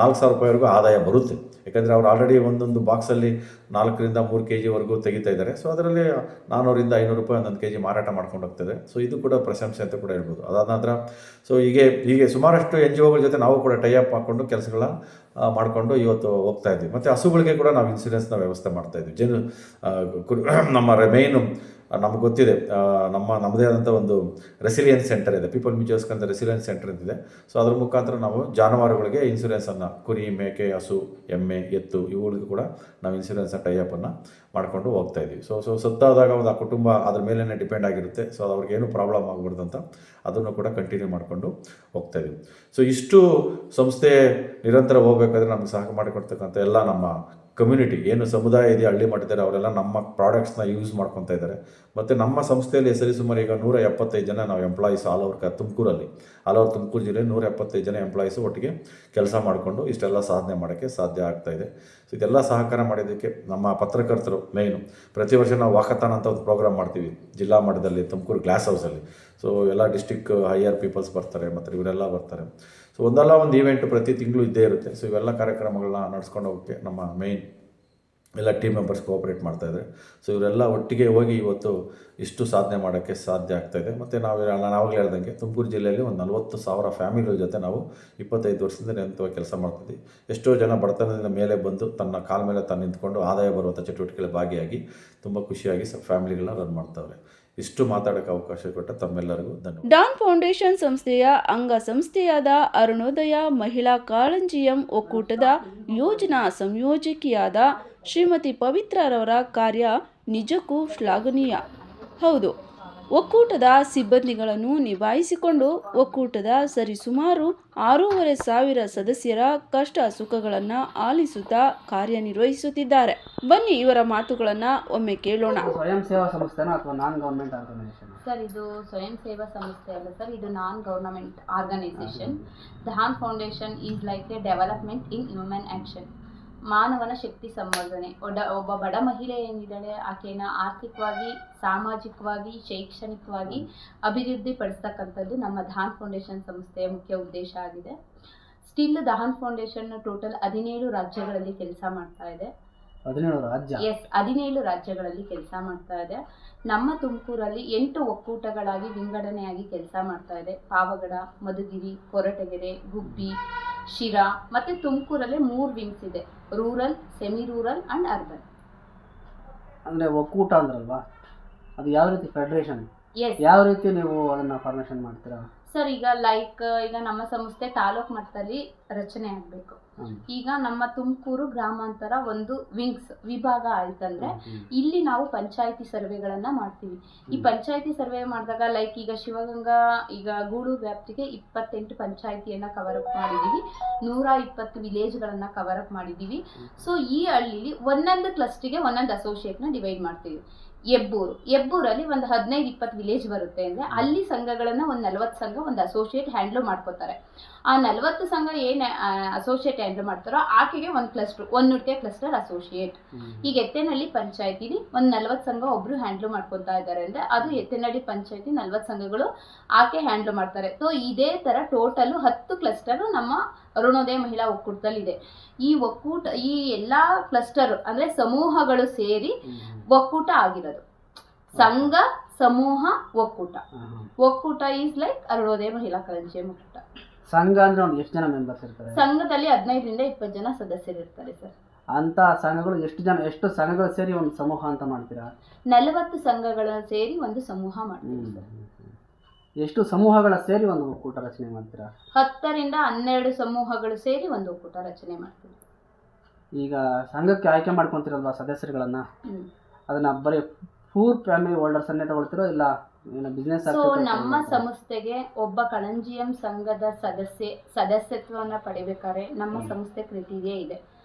S2: 4,000 ರೂಪಾಯಿವರೆಗೂ ಆದಾಯ ಬರುತ್ತೆ. ಯಾಕಂದರೆ ಅವ್ರು ಆಲ್ರೆಡಿ ಒಂದೊಂದು ಬಾಕ್ಸಲ್ಲಿ 4ರಿಂದ 3 kgವರೆಗೂ ತೆಗಿತಾ ಇದ್ದಾರೆ. ಸೊ ಅದರಲ್ಲಿ 400ರಿಂದ 500 ರೂಪಾಯಿ ಒಂದೊಂದು kg ಮಾರಾಟ ಮಾಡ್ಕೊಂಡು ಹೋಗ್ತದೆ. ಸೊ ಇದು ಕೂಡ ಪ್ರಶಂಸೆ ಅಂತ ಕೂಡ ಹೇಳ್ಬೋದು. ಅದಾದ ನಂತರ ಸೊ ಹೀಗೆ ಸುಮಾರಷ್ಟು NGOಗಳ ಜೊತೆ ನಾವು ಕೂಡ ಟೈಅಪ್ ಹಾಕ್ಕೊಂಡು ಕೆಲಸಗಳನ್ನ ಮಾಡಿಕೊಂಡು ಇವತ್ತು ಹೋಗ್ತಾ ಇದ್ವಿ. ಮತ್ತು ಹಸುಗಳಿಗೆ ಕೂಡ ನಾವು ಇನ್ಸೂರೆನ್ಸ್ನ ವ್ಯವಸ್ಥೆ ಮಾಡ್ತಾಯಿದ್ವಿ. ನಮ್ಮ ಮೇಯ್ನು ನಮ್ಗೆ ಗೊತ್ತಿದೆ, ನಮ್ಮದೇ ಆದಂಥ ಒಂದು ರೆಸಿಲಿಯನ್ಸ್ ಸೆಂಟರ್ ಇದೆ, ಪೀಪಲ್ ಮ್ಯೂಚುವಲ್ಸ್ಕಂತ ರೆಸಿಲಿಯನ್ಸ್ ಸೆಂಟರ್ ಅಂತಿದೆ. ಸೊ ಅದ್ರ ಮುಖಾಂತರ ನಾವು ಜಾನುವಾರುಗಳಿಗೆ ಇನ್ಸೂರೆನ್ಸನ್ನು, ಕುರಿ, ಮೇಕೆ, ಹಸು, ಎಮ್ಮೆ, ಎತ್ತು ಇವುಗಳಿಗೂ ಕೂಡ ನಾವು ಇನ್ಸೂರೆನ್ಸ್ನ ಟೈಅಪನ್ನು ಮಾಡಿಕೊಂಡು ಹೋಗ್ತಾಯಿದ್ದೀವಿ. ಸೊ ಸತ್ತಾದಾಗ ಒಂದು ಆ ಕುಟುಂಬ ಅದ್ರ ಮೇಲೇ ಡಿಪೆಂಡ್ ಆಗಿರುತ್ತೆ. ಸೊ ಅವ್ರಿಗೇನು ಪ್ರಾಬ್ಲಮ್ ಆಗಬಾರ್ದು ಅಂತ ಅದನ್ನು ಕೂಡ ಕಂಟಿನ್ಯೂ ಮಾಡಿಕೊಂಡು ಹೋಗ್ತಾಯಿದ್ದೀವಿ. ಸೊ ಇಷ್ಟು ಸಂಸ್ಥೆ ನಿರಂತರ ಹೋಗಬೇಕಾದ್ರೆ ನಮ್ಗೆ ಸಹಾಯ ಮಾಡಿಕೊಡ್ತಕ್ಕಂಥ ಎಲ್ಲ ನಮ್ಮ ಕಮ್ಯುನಿಟಿ ಏನು ಸಮುದಾಯ ಇದೆ, ಹಳ್ಳಿ ಮಟ್ಟದಲ್ಲಿ ಅವರೆಲ್ಲ ನಮ್ಮ ಪ್ರಾಡಕ್ಟ್ಸ್ನ ಯೂಸ್ ಮಾಡ್ಕೊತಾ ಇದ್ದಾರೆ. ಮತ್ತು ನಮ್ಮ ಸಂಸ್ಥೆಯಲ್ಲಿ ಸರಿಸುಮಾರು ಈಗ 175 ಜನ ನಾವು ಎಂಪ್ಲಾಯೀಸ್ ಆಲ್ ಓವರ್ ತುಮಕೂರು ಜಿಲ್ಲೆ 175 ಜನ ಎಂಪ್ಲಾಯೀಸು ಒಟ್ಟಿಗೆ ಕೆಲಸ ಮಾಡಿಕೊಂಡು ಇಷ್ಟೆಲ್ಲ ಸಾಧನೆ ಮಾಡೋಕ್ಕೆ ಸಾಧ್ಯ ಆಗ್ತಾಯಿದೆ. ಸೊ ಇದೆಲ್ಲ ಸಹಕಾರ ಮಾಡಿದ್ದಕ್ಕೆ ನಮ್ಮ ಪತ್ರಕರ್ತರು ಮೇಯ್ನು, ಪ್ರತಿ ವರ್ಷ ನಾವು ವಾಕಥಾನ್ ಅಂತ ಒಂದು ಪ್ರೋಗ್ರಾಮ್ ಮಾಡ್ತೀವಿ ಜಿಲ್ಲಾ ಮಟ್ಟದಲ್ಲಿ ತುಮಕೂರು ಗ್ಲಾಸ್ ಹೌಸಲ್ಲಿ. ಸೊ ಎಲ್ಲ ಡಿಸ್ಟಿಕ್ ಹೈಯರ್ ಪೀಪಲ್ಸ್ ಬರ್ತಾರೆ, ಮತ್ತು ಇವರೆಲ್ಲ ಬರ್ತಾರೆ. ಸೊ ಒಂದಲ್ಲ ಒಂದು ಈವೆಂಟು ಪ್ರತಿ ತಿಂಗಳು ಇದ್ದೇ ಇರುತ್ತೆ. ಸೊ ಇವೆಲ್ಲ ಕಾರ್ಯಕ್ರಮಗಳನ್ನ ನಡೆಸ್ಕೊಂಡು ಹೋಗೋಕ್ಕೆ ನಮ್ಮ ಮೇಯ್ನ್ ಎಲ್ಲ ಟೀಮ್ ಮೆಂಬರ್ಸ್ ಕೋಆಪ್ರೇಟ್ ಮಾಡ್ತಾಯಿದ್ದಾರೆ. ಸೊ ಇವರೆಲ್ಲ ಒಟ್ಟಿಗೆ ಹೋಗಿ ಇವತ್ತು ಇಷ್ಟು ಸಾಧನೆ ಮಾಡೋಕ್ಕೆ ಸಾಧ್ಯ ಆಗ್ತಾಯಿದೆ. ಮತ್ತು ನಾನು ಆವಾಗಲೇ ಹೇಳ್ದಂಗೆ ತುಮಕೂರು ಜಿಲ್ಲೆಯಲ್ಲಿ ಒಂದು 40,000 ಫ್ಯಾಮಿಲಿಗಳ ಜೊತೆ ನಾವು 25 ವರ್ಷದಿಂದ ನಿರಂತರವಾಗಿ ಕೆಲಸ ಮಾಡ್ತಿದ್ವಿ. ಎಷ್ಟೋ ಜನ ಬಡತನದಿಂದ ಮೇಲೆ ಬಂದು ತನ್ನ ಕಾಲ ಮೇಲೆ ತಾನು ನಿಂತ್ಕೊಂಡು ಆದಾಯ ಬರುವಂಥ ಚಟುವಟಿಕೆಗಳಲ್ಲಿ ಭಾಗಿಯಾಗಿ ತುಂಬ ಖುಷಿಯಾಗಿ ಫ್ಯಾಮಿಲಿಗಳನ್ನ ರನ್ ಮಾಡ್ತಾವ್ರೆ. ಇಷ್ಟು ಮಾತಾಡೋಕ್ಕೆ ಅವಕಾಶ ಕೊಟ್ಟ ತಮ್ಮೆಲ್ಲರಿಗೂ ಧನ್ಯವಾದ.
S1: ಡಾನ್ ಫೌಂಡೇಶನ್ ಸಂಸ್ಥೆಯ ಅಂಗಸಂಸ್ಥೆಯಾದ ಅರುಣೋದಯ ಮಹಿಳಾ ಕಾಳಂಜಿಯಂ ಒಕ್ಕೂಟದ ಯೋಜನಾ ಸಂಯೋಜಕಿಯಾದ ಶ್ರೀಮತಿ ಪವಿತ್ರರವರ ಕಾರ್ಯ ನಿಜಕ್ಕೂ ಶ್ಲಾಘನೀಯ. ಹೌದು, ಒಕ್ಕೂಟದ ಸಿಬ್ಬಂದಿಗಳನ್ನು ನಿಭಾಯಿಸಿಕೊಂಡು ಒಕ್ಕೂಟದ ಸರಿಸುಮಾರು 6,500 ಸದಸ್ಯರ ಕಷ್ಟ ಸುಖಗಳನ್ನು ಆಲಿಸುತ್ತಾ ಕಾರ್ಯನಿರ್ವಹಿಸುತ್ತಿದ್ದಾರೆ. ಬನ್ನಿ ಇವರ ಮಾತುಗಳನ್ನು ಒಮ್ಮೆ ಕೇಳೋಣ.
S3: ಸ್ವಯಂ ಸೇವಾ ಸಂಸ್ಥೆನಾ ಅಥವಾ ನಾನ್ ಗವರ್ಮೆಂಟ್ ಆರ್ಗನೈಸೇಷನ್?
S4: ಸರ್, ಇದು ಸ್ವಯಂ ಸೇವಾ ಸಂಸ್ಥೆ ಅಲ್ಲ ಸರ್, ಇದು non government organisation. Dhan foundation is like a development in human action. ಮಾನವನ ಶಕ್ತಿ ಸಂವರ್ಧನೆ. ಒಬ್ಬ ಬಡ ಮಹಿಳೆ ಏನಿದ್ದಾಳೆ ಆಕೆನ ಆರ್ಥಿಕವಾಗಿ, ಸಾಮಾಜಿಕವಾಗಿ, ಶೈಕ್ಷಣಿಕವಾಗಿ ಅಭಿವೃದ್ಧಿ ಪಡಿಸ್ತಕ್ಕಂಥದ್ದು ನಮ್ಮ ಧಾನ್ ಫೌಂಡೇಶನ್ ಸಂಸ್ಥೆಯ ಮುಖ್ಯ ಉದ್ದೇಶ ಆಗಿದೆ. ಸ್ಟಿಲ್ ಧಾನ್ ಫೌಂಡೇಶನ್ ಟೋಟಲ್ 17 ರಾಜ್ಯಗಳಲ್ಲಿ ಕೆಲಸ ಮಾಡ್ತಾ ಇದೆ. 17 ರಾಜ್ಯಗಳಲ್ಲಿ ಕೆಲಸ ಮಾಡ್ತಾ ಇದೆ. ನಮ್ಮ ತುಮಕೂರಲ್ಲಿ 8 ಒಕ್ಕೂಟಗಳಾಗಿ ವಿಂಗಡಣೆಯಾಗಿ ಕೆಲಸ ಮಾಡ್ತಾ ಇದೆ. ಪಾವಗಡ, ಮಧುಗಿರಿ, ಕೊರಟಗೆರೆ, ಗುಬ್ಬಿ, ಶಿರಾ ಮತ್ತು ತುಮಕೂರಲ್ಲಿ 3 ವಿಂಗ್ಸ್ ಇದೆ: rural, semi rural and urban.
S3: ಅಂದರೆ ಒಕ್ಕೂಟ ಅಂದ್ರಲ್ವಾ, ಅದು ಯಾವ ರೀತಿ ಫೆಡರೇಷನ್?
S4: ಎಸ್.
S3: ಯಾವ ರೀತಿ ನೀವು ಅದನ್ನು ಫಾರ್ಮೇಷನ್ ಮಾಡ್ತೀರಾ?
S4: ಸರ್, ಈಗ ನಮ್ಮ ಸಂಸ್ಥೆ ತಾಲೂಕು ಮಟ್ಟದಲ್ಲಿ ರಚನೆ ಆಗಬೇಕು. ಈಗ ನಮ್ಮ ತುಮಕೂರು ಗ್ರಾಮಾಂತರ ಒಂದು ವಿಭಾಗ ಆಯ್ತಂದ್ರೆ ಇಲ್ಲಿ ನಾವು ಪಂಚಾಯತಿ ಸರ್ವೆಗಳನ್ನ ಮಾಡ್ತೀವಿ. ಈ ಪಂಚಾಯತಿ ಸರ್ವೆ ಮಾಡಿದಾಗ ಈಗ ಶಿವಗಂಗಾ, ಈಗ ಗೂಳೂರು ವ್ಯಾಪ್ತಿಗೆ 28 ಪಂಚಾಯತಿಯನ್ನ ಕವರ್ ಅಪ್ ಮಾಡಿದೀವಿ, 120 ವಿಲೇಜ್ಗಳನ್ನ ಕವರ್ ಅಪ್ ಮಾಡಿದೀವಿ. ಸೊ ಈ ಹಳ್ಳಿಲಿ ಒಂದೊಂದು ಕ್ಲಸ್ಟರ್ಗೆ ಒಂದೊಂದು ಅಸೋಸಿಯೇಟ್ನ ಡಿವೈಡ್ ಮಾಡ್ತೀವಿ. ಹೆಬ್ಬೂರಲ್ಲಿ ಒಂದು 15-20 ವಿಲೇಜ್ ಬರುತ್ತೆ ಅಂದ್ರೆ ಅಲ್ಲಿ ಸಂಘಗಳನ್ನ ಒಂದು 40 ಸಂಘ ಒಂದು ಅಸೋಸಿಯೇಟ್ ಹ್ಯಾಂಡಲ್ ಮಾಡ್ಕೋತಾರೆ. ಆ 40 ಸಂಘ ಏನ್ ಅಸೋಸಿಯೇಟ್ ಹ್ಯಾಂಡಲ್ ಮಾಡ್ತಾರೋ ಆಕೆಗೆ ಒಂದು ಕ್ಲಸ್ಟರ್, ಒನ್ನುಡ್ಕೆ ಕ್ಲಸ್ಟರ್ ಅಸೋಸಿಯೇಟ್. ಈಗ ಎತ್ತೇನಹಳ್ಳಿ ಪಂಚಾಯತಿಲಿ ಒಂದು 40 ಸಂಘ ಒಬ್ರು ಹ್ಯಾಂಡಲ್ ಮಾಡ್ಕೊತಾ ಇದ್ದಾರೆ ಅಂದ್ರೆ ಅದು ಎತ್ತೇನಹಳ್ಳಿ ಪಂಚಾಯತಿ 40 ಸಂಘಗಳು ಆಕೆ ಹ್ಯಾಂಡಲ್ ಮಾಡ್ತಾರೆ. ಸೊ ಇದೇ ತರ ಟೋಟಲ್ 10 ಕ್ಲಸ್ಟರ್ ನಮ್ಮ ಅರುಣೋದಯ ಮಹಿಳಾ ಒಕ್ಕೂಟದಲ್ಲಿ ಇದೆ. ಈ ಎಲ್ಲಾ ಕ್ಲಸ್ಟರ್ ಅಂದ್ರೆ ಸಮೂಹಗಳು ಸೇರಿ ಒಕ್ಕೂಟ ಆಗಿರೋದು. ಸಂಘ, ಸಮೂಹ, ಒಕ್ಕೂಟ ಈಸ್ ಲೈಕ್ ಅರುಣೋದಯ ಮಹಿಳಾ ಕಾಳಂಜಿಯಂ ಒಕ್ಕೂಟ.
S3: ಸಂಘ ಅಂದ್ರೆ ಒಂದು ಎಷ್ಟು ಜನ ಮೆಂಬರ್ಸ್ ಇರ್ತಾರೆ?
S4: ಸಂಘದಲ್ಲಿ 15ರಿಂದ 20 ಜನ ಸದಸ್ಯರು ಇರ್ತಾರೆ ಸರ್.
S3: ಅಂತ ಸಂಘಗಳು ಎಷ್ಟು ಸಂಘಗಳು ಸೇರಿ ಒಂದು ಸಮೂಹ ಅಂತ ಮಾಡ್ತೀರಾ?
S4: 40 ಸಂಘಗಳ ಸೇರಿ ಒಂದು ಸಮೂಹ ಮಾಡ್ತೀವಿ ಸರ್.
S3: ಎಷ್ಟು ಸಮೂಹಗಳ ಸೇರಿ ಒಂದು ಒಕ್ಕೂಟ ರಚನೆ ಮಾಡ್ತೀರಾ?
S4: 10ರಿಂದ 12 ಸಮೂಹಗಳು ಸೇರಿ ಒಂದು ಒಕ್ಕೂಟ ರಚನೆ ಮಾಡ್ತೀವಿ.
S3: ಈಗ ಸಂಘಕ್ಕೆ ಆಯ್ಕೆ ಮಾಡ್ಕೊಂತೀರಲ್ವಾ ಸದಸ್ಯರುಗಳನ್ನ, ಅದನ್ನ ಬರೀ ಪೂರ್ ಫ್ಯಾಮಿಲಿ ಹೋಲ್ಡರ್ಸ್ ಅನ್ನೇ ತಗೊಳ್ತಿರೋ ಇಲ್ಲ ಬಿಸ್ನೆಸ್?
S4: ಸೊ ನಮ್ಮ ಸಂಸ್ಥೆಗೆ ಒಬ್ಬ ಕಳಂಜಿಯಂ ಸಂಘದ ಸದಸ್ಯತ್ವವನ್ನ ಪಡಿಬೇಕಾದ್ರೆ ನಮ್ಮ ಸಂಸ್ಥೆ ಕ್ರೈಟೀರಿಯಾ ಇದೆ.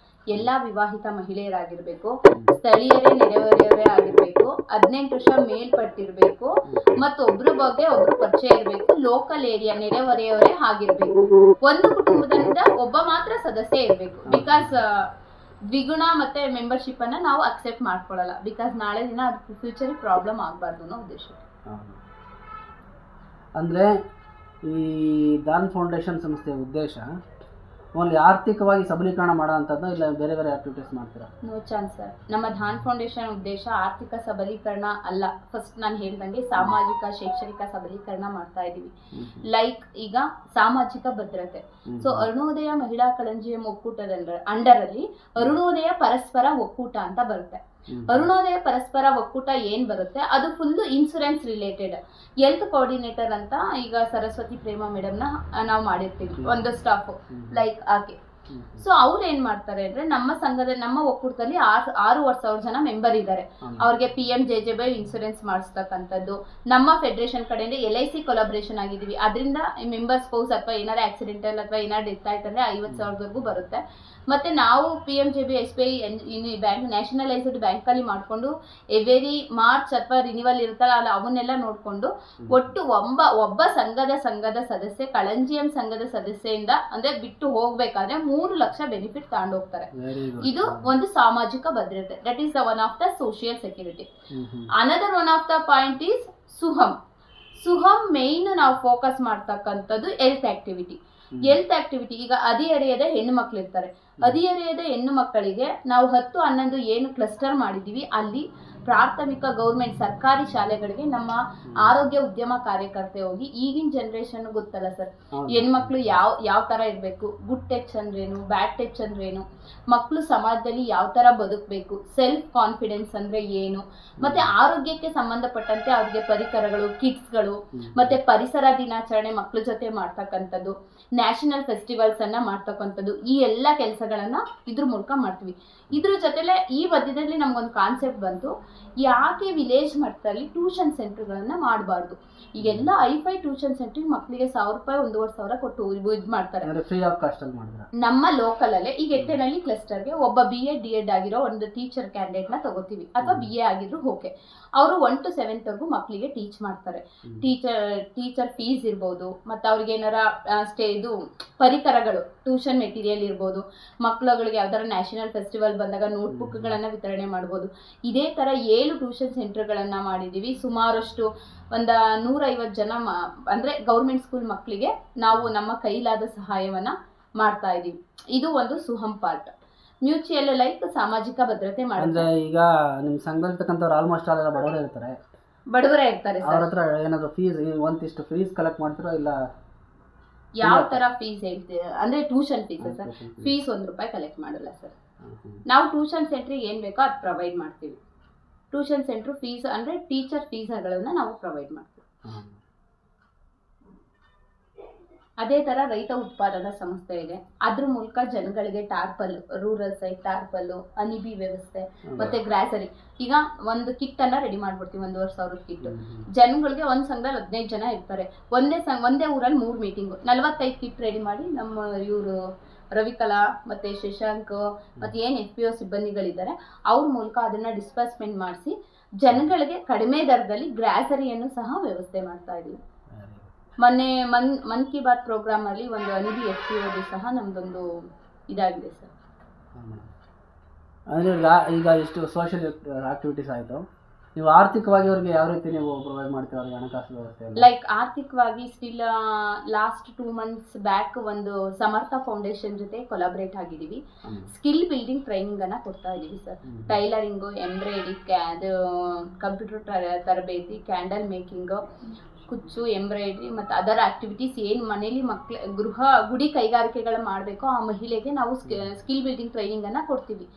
S4: ಎಲ್ಲಾ ವಿವಾಹಿತ ಮಹಿಳೆಯರಾಗಿರ್ಬೇಕು, ಸ್ಥಳೀಯರೇ ನೆರೆಹೊರೆಯವರೇ ಆಗಿರ್ಬೇಕು, 18 ವರ್ಷ ಮೇಲ್ಪಟ್ಟಿರ್ಬೇಕು, ಮತ್ತು ಒಬ್ರ ಬಗ್ಗೆ ಒಬ್ರು ಪರಿಚಯ ಇರಬೇಕು, ಲೋಕಲ್ ಏರಿಯಾ ನೆರೆಹೊರೆಯವರೇ ಆಗಿರ್ಬೇಕು. ಒಂದು ಕುಟುಂಬದಿಂದ ಒಬ್ಬ ಮಾತ್ರ ಸದಸ್ಯ ಇರಬೇಕು. ಬಿಕಾಸ್ ದ್ವಿಗುಣ ಮತ್ತೆ ಮೆಂಬರ್ಶಿಪ್ ಅನ್ನ ನಾವು ಅಕ್ಸೆಪ್ಟ್ ಮಾಡ್ಕೊಳ್ಳಲ್ಲ. ಬಿಕಾಸ್ ನಾಳೆ ದಿನ ಅದು ಫ್ಯೂಚರ್ ಪ್ರಾಬ್ಲಮ್ ಆಗಬಾರ್ದು ಅನ್ನೋ ಉದ್ದೇಶ.
S3: ಅಂದ್ರೆ ಈ ದಾನ್ ಫೌಂಡೇಶನ್ ಸಂಸ್ಥೆಯ ಉದ್ದೇಶ ಓನ್ಲಿ ಆರ್ಥಿಕವಾಗಿ ಸಬಲೀಕರಣ ಮಾಡೋ ಅಂಥದ್ದು, ಇಲ್ಲ ಬೇರೆ ಬೇರೆ ಆಕ್ಟಿವಿಟೀಸ್ ಮಾಡ್ತೀರಾ?
S4: No chance sir. ನಮ್ಮ ಧಾನ್ ಫೌಂಡೇಶನ್ ಉದ್ದೇಶ ಆರ್ಥಿಕ ಸಬಲೀಕರಣ ಅಲ್ಲ. ಫಸ್ಟ್ ನಾನು ಹೇಳ್ದಂಗೆ ಸಾಮಾಜಿಕ, ಶೈಕ್ಷಣಿಕ ಸಬಲೀಕರಣ ಮಾಡ್ತಾ ಇದೀವಿ. ಈಗ ಸಾಮಾಜಿಕ ಭದ್ರತೆ. ಸೊ ಅರುಣೋದಯ ಮಹಿಳಾ ಕಾಳಂಜಿಯಂ ಒಕ್ಕೂಟದ ಅಂಡರ್ ಅಲ್ಲಿ ಅರುಣೋದಯ ಪರಸ್ಪರ ಒಕ್ಕೂಟ ಅಂತ ಬರುತ್ತೆ. ಅರುಣೋದಯ ಪರಸ್ಪರ ಒಕ್ಕೂಟ ಏನ್ ಬರುತ್ತೆ ಅದು full insurance related. Health coordinator ಅಂತ ಈಗ ಸರಸ್ವತಿ ಪ್ರೇಮ ಮೇಡಮ್ ನ ನಾವು ಮಾಡಿರ್ತೀವಿ ಒಂದು ಸ್ಟಾಫ್ ಆಕೆ. ಸೊ ಅವ್ರು ಏನ್ ಮಾಡ್ತಾರೆ ಅಂದ್ರೆ ನಮ್ಮ ಒಕ್ಕೂಟದಲ್ಲಿ 6,000 ಜನ ಮೆಂಬರ್ ಇದ್ದಾರೆ. ಅವ್ರಿಗೆ PMJJY ಇನ್ಸೂರೆನ್ಸ್ ಮಾಡಿಸ್ತಕ್ಕಂಥದ್ದು, ನಮ್ಮ ಫೆಡರೇಷನ್ ಕಡೆಯಿಂದ LIC ಕೊಲಾಬ್ರೇಷನ್ ಆಗಿದೀವಿ. ಅದರಿಂದ ಮೆಂಬರ್ ಸ್ಪೌಸ್ ಅಥವಾ ಏನಾರ ಆಕ್ಸಿಡೆಂಟಲ್ ಅಥವಾ ಏನಾರು ಡೆತ್ ಆಯ್ತಂದ್ರೆ 50,000 ಬರುತ್ತೆ. ಮತ್ತೆ ನಾವು PMJBY SBI bank nationalised bank ಅಲ್ಲಿ ಮಾಡ್ಕೊಂಡು ಎವ್ರಿ ಮಾರ್ಚ್ ಅಥವಾ ರಿನಿವಲ್ ಇರುತ್ತಲ್ಲ ಅವನ್ನೆಲ್ಲ ನೋಡ್ಕೊಂಡು ಒಟ್ಟು ಒಬ್ಬ ಸಂಘದ ಸದಸ್ಯ ಕಳಂಜಿಯಂ ಸಂಘದ ಸದಸ್ಯೆಯಿಂದ ಅಂದ್ರೆ ಬಿಟ್ಟು ಹೋಗ್ಬೇಕಾದ್ರೆ 3 ಲಕ್ಷ ಬೆನಿಫಿಟ್ ತಗೊಂಡು ಹೋಗ್ತಾರೆ. ಇದು ಒಂದು ಸಾಮಾಜಿಕ ಭದ್ರತೆ. That is one of the social security. Another one of the point is ಸುಹಮ್ ಮೇನ್ ನಾವು ಫೋಕಸ್ ಮಾಡ್ತಕ್ಕಂಥದ್ದು ಹೆಲ್ತ್ ಆಕ್ಟಿವಿಟಿ. ಹೆಲ್ತ್ ಆಕ್ಟಿವಿಟಿ, ಈಗ ಹದಿಹರೆಯದ ಹೆಣ್ಣು ಮಕ್ಳು ಇರ್ತಾರೆ, ಹದಿಹರೆಯದ ಹೆಣ್ಣು ಮಕ್ಕಳಿಗೆ ನಾವು 10, 11 ಏನು ಕ್ಲಸ್ಟರ್ ಮಾಡಿದೀವಿ, ಅಲ್ಲಿ ಪ್ರಾಥಮಿಕ ಗೌರ್ಮೆಂಟ್ ಸರ್ಕಾರಿ ಶಾಲೆಗಳಿಗೆ ನಮ್ಮ ಆರೋಗ್ಯ ಉದ್ಯಮ ಕಾರ್ಯಕರ್ತೆ ಹೋಗಿ, ಈಗಿನ ಜನರೇಷನ್ ಗೊತ್ತಲ್ಲ ಸರ್, ಹೆಣ್ಮಕ್ಳು ಯಾವ ತರ ಇರಬೇಕು, ಗುಡ್ ಟಚ್ ಅಂದ್ರೇನು, ಬ್ಯಾಡ್ ಟಚ್ ಅಂದ್ರೇನು, ಮಕ್ಕಳು ಸಮಾಜದಲ್ಲಿ ಯಾವ ತರ ಬದುಕಬೇಕು, ಸೆಲ್ಫ್ ಕಾನ್ಫಿಡೆನ್ಸ್ ಅಂದ್ರೆ ಏನು, ಮತ್ತೆ ಆರೋಗ್ಯಕ್ಕೆ ಸಂಬಂಧಪಟ್ಟಂತೆ ಅವ್ರಿಗೆ ಪರಿಕರಗಳು, ಕಿಟ್ಸ್ಗಳು, ಮತ್ತೆ ಪರಿಸರ ದಿನಾಚರಣೆ ಮಕ್ಕಳ ಜೊತೆ ಮಾಡ್ತಕ್ಕಂಥದ್ದು, ನ್ಯಾಷನಲ್ ಫೆಸ್ಟಿವಲ್ಸ್ ಅನ್ನ ಮಾಡ್ತಕ್ಕಂಥದ್ದು, ಈ ಎಲ್ಲ ಕೆಲಸಗಳನ್ನ ಇದ್ರ ಮೂಲಕ ಮಾಡ್ತೀವಿ. ಇದ್ರ ಜೊತೆಲೆ ಈ ಮಧ್ಯದಲ್ಲಿ ನಮ್ಗೊಂದು ಕಾನ್ಸೆಪ್ಟ್ ಬಂತು, ಯಾಕೆ ವಿಲೇಜ್ ಮಟ್ಟದಲ್ಲಿ ಟ್ಯೂಷನ್ ಸೆಂಟರ್ಗಳನ್ನ ಮಾಡಬಾರ್ದು. ಈಗೆಲ್ಲ ಐಫೈ ಟ್ಯೂಷನ್ ಸೆಂಟರ್ ಮಕ್ಕಳಿಗೆ 1,000 ರೂಪಾಯಿ 1,500 ಕೊಟ್ಟು ಇದು ಮಾಡ್ತಾರೆ.
S3: ಫ್ರೀ ಆಫ್ ಕಾಸ್ಟ್ ಅಲ್ಲಿ ಮಾಡಿದ್ರೆ
S4: ನಮ್ಮ ಲೋಕಲ್ ಅಲ್ಲೇ ಈಗ ಎಟ್ಟೆನಹಳ್ಳಿ ಕ್ಲಸ್ಟರ್ಗೆ ಒಬ್ಬ BA D.Ed ಆಗಿರೋ ಒಂದು ಟೀಚರ್ ಕ್ಯಾಂಡಿಡೇಟ್ ನ ತಗೋತೀವಿ, ಅಥವಾ BA ಆಗಿದ್ರು ಓಕೆ, ಅವರು 1 to 7th ವರೆಗೂ ಮಕ್ಕಳಿಗೆ ಟೀಚ್ ಮಾಡ್ತಾರೆ. ಟೀಚರ್ ಫೀಸ್ ಇರ್ಬೋದು, ಮತ್ತೆ ಅವ್ರಿಗೆ ಏನಾರ ಇದು ಪರಿಕರಗಳು, ಟ್ಯೂಷನ್ ಮೆಟೀರಿಯಲ್ ಇರ್ಬೋದು, ಮಕ್ಕಳುಗಳಿಗೆ ಯಾವ್ದಾರ ನ್ಯಾಷನಲ್ ಫೆಸ್ಟಿವಲ್ ಬಂದಾಗ ನೋಟ್ಬುಕ್ಗಳನ್ನ ವಿತರಣೆ ಮಾಡ್ಬೋದು. ಇದೇ ತರ 7 ಟ್ಯೂಷನ್ ಸೆಂಟರ್ಗಳನ್ನ ಮಾಡಿದೀವಿ. ಸುಮಾರಷ್ಟು ಒಂದು 150 ಜನ ಅಂದ್ರೆ ಗೌರ್ಮೆಂಟ್ ಸ್ಕೂಲ್ ಮಕ್ಕಳಿಗೆ ನಾವು ನಮ್ಮ ಕೈಲಾದ ಸಹಾಯವನ್ನ ಮಾಡ್ತಾ ಇದೀವಿ. ಇದು ಒಂದು ಸುಹಂ ಪಾರ್ಟ್. ಮ್ಯೂಚುಯಲ್ ಲೈಕ್ ಸಾಮಾಜಿಕ ಭದ್ರತೆ
S3: ಅಂದ್ರೆ ಈಗ ನಿಮ್ ಸಂಘದಲ್ಲಿರ್ತಕ್ಕಂಥವ್ರು ಆಲ್ಮೋಸ್ಟ್ ಎಲ್ಲ
S4: ಬಡವರೇ ಇರ್ತಾರೆ.
S3: ಅವ್ರ ಹತ್ರ ಏನಾದ್ರು ಫೀಸ್ ಒಂದಿಷ್ಟು ಫೀಸ್ ಕಲೆಕ್ಟ್ ಮಾಡ್ತೀರಾ, ಇಲ್ಲ
S4: ಯಾವ ತರ ಫೀಸ್ ಹೇಳ್ತೀರಾ ಅಂದ್ರೆ ಟ್ಯೂಷನ್ ಫೀಸ್ ಸರ್? ಫೀಸ್ 1 ರೂಪಾಯಿ ಕಲೆಕ್ಟ್ ಮಾಡಲ್ಲ ಸರ್. ನಾವು ಟ್ಯೂಷನ್ ಸೆಂಟ್ರಿಗೆ ಏನ್ ಬೇಕೋ ಅದು ಪ್ರೊವೈಡ್ ಮಾಡ್ತೀವಿ. ಟ್ಯೂಷನ್ ಸೆಂಟರ್ ಫೀಸ್ ಅಂದ್ರೆ ಟೀಚರ್ ಫೀಸ್ಗಳನ್ನ ನಾವು ಪ್ರೊವೈಡ್ ಮಾಡ್ತೀವಿ. ಅದೇ ತರ ರೈತ ಉತ್ಪಾದನಾ ಸಂಸ್ಥೆ ಇದೆ, ಅದ್ರ ಮೂಲಕ ಜನಗಳಿಗೆ ಟಾರ್ಪಲ್, ರೂರಲ್ ಸೈಡ್ ಟಾರ್ಪಲ್, ಅನಿಬಿ ವ್ಯವಸ್ಥೆ, ಮತ್ತೆ ಗ್ರಾಸರಿ. ಈಗ ಒಂದು ಕಿಟ್ ಅನ್ನ ರೆಡಿ ಮಾಡ್ಬಿಡ್ತೀವಿ, 1,500 ಕಿಟ್. ಜನಗಳಿಗೆ ಒಂದ್ ಸಂಘದಲ್ಲಿ 15 ಜನ ಇರ್ತಾರೆ, ಒಂದೇ ಊರಲ್ಲಿ 3 ಮೀಟಿಂಗ್, 45 ಕಿಟ್ ರೆಡಿ ಮಾಡಿ ನಮ್ಮ ಇವರು ರವಿಕಲಾ ಮತ್ತೆ ಶಶಾಂಕ್ ಮತ್ತೆ ಏನ್ FPO ಸಿಬ್ಬಂದಿಗಳಿದ್ದಾರೆ ಅವ್ರ ಮೂಲಕ ಅದನ್ನ ಡಿಸ್ಬರ್ಸ್ಮೆಂಟ್ ಮಾಡಿಸಿ ಜನಗಳಿಗೆ ಕಡಿಮೆ ದರದಲ್ಲಿ ಗ್ರಾಸರಿಯನ್ನು ಸಹ ವ್ಯವಸ್ಥೆ ಮಾಡ್ತಾ ಇದೀವಿ. ಮೊನ್ನೆ ಮನ್ ಕಿ ಬಾತ್ ಪ್ರೋಗ್ರಾಮ್ ಅಲ್ಲಿ ಒಂದು ಅನಿಬಿ FPO ಸಹ ನಮ್ದೊಂದು ಇದಾಗಿದೆ ಸರ್.
S3: ಈಗ ಎಷ್ಟು ಸೋಷಿಯಲ್ ಆಕ್ಟಿವಿಟೀಸ್ ಆಯಿತು, ನೀವು ಆರ್ಥಿಕವಾಗಿ ಅವ್ರಿಗೆ ಯಾವ ರೀತಿ ನೀವು ಪ್ರೊವೈಡ್ ಮಾಡ್ತೀವಿ ಅವ್ರಿಗೆ ಹಣಕಾಸು ವ್ಯವಸ್ಥೆ?
S4: ಲೈಕ್ ಆರ್ಥಿಕವಾಗಿ ಸ್ಟಿಲ್ ಲಾಸ್ಟ್ 2 months ಬ್ಯಾಕ್ ಒಂದು ಸಮರ್ಥ ಫೌಂಡೇಶನ್ ಜೊತೆ ಕೊಲಾಬ್ರೇಟ್ ಆಗಿದ್ದೀವಿ. ಸ್ಕಿಲ್ ಬಿಲ್ಡಿಂಗ್ ಟ್ರೈನಿಂಗ್ ಅನ್ನ ಕೊಡ್ತಾ ಇದೀವಿ ಸರ್. ಟೈಲರಿಂಗು, ಎಂಬ್ರಾಯ್ಡಿ, ಕಂಪ್ಯೂಟರ್ ತರಬೇತಿ, ಕ್ಯಾಂಡಲ್ ಮೇಕಿಂಗ್, ಕುಚ್ಚು, ಎಂಬ್ರಾಯ್ಡ್ರಿ ಮತ್ತು ಅದರ್ ಆಕ್ಟಿವಿಟೀಸ್ ಏನು ಮನೇಲಿ ಗುಡಿ ಕೈಗಾರಿಕೆಗಳ ಮಾಡಬೇಕೋ ಆ ಮಹಿಳೆಗೆ ನಾವು ಸ್ಕಿಲ್ ಬಿಲ್ಡಿಂಗ್ ಟ್ರೈನಿಂಗ್ ಅನ್ನ ಕೊಡ್ತೀವಿ.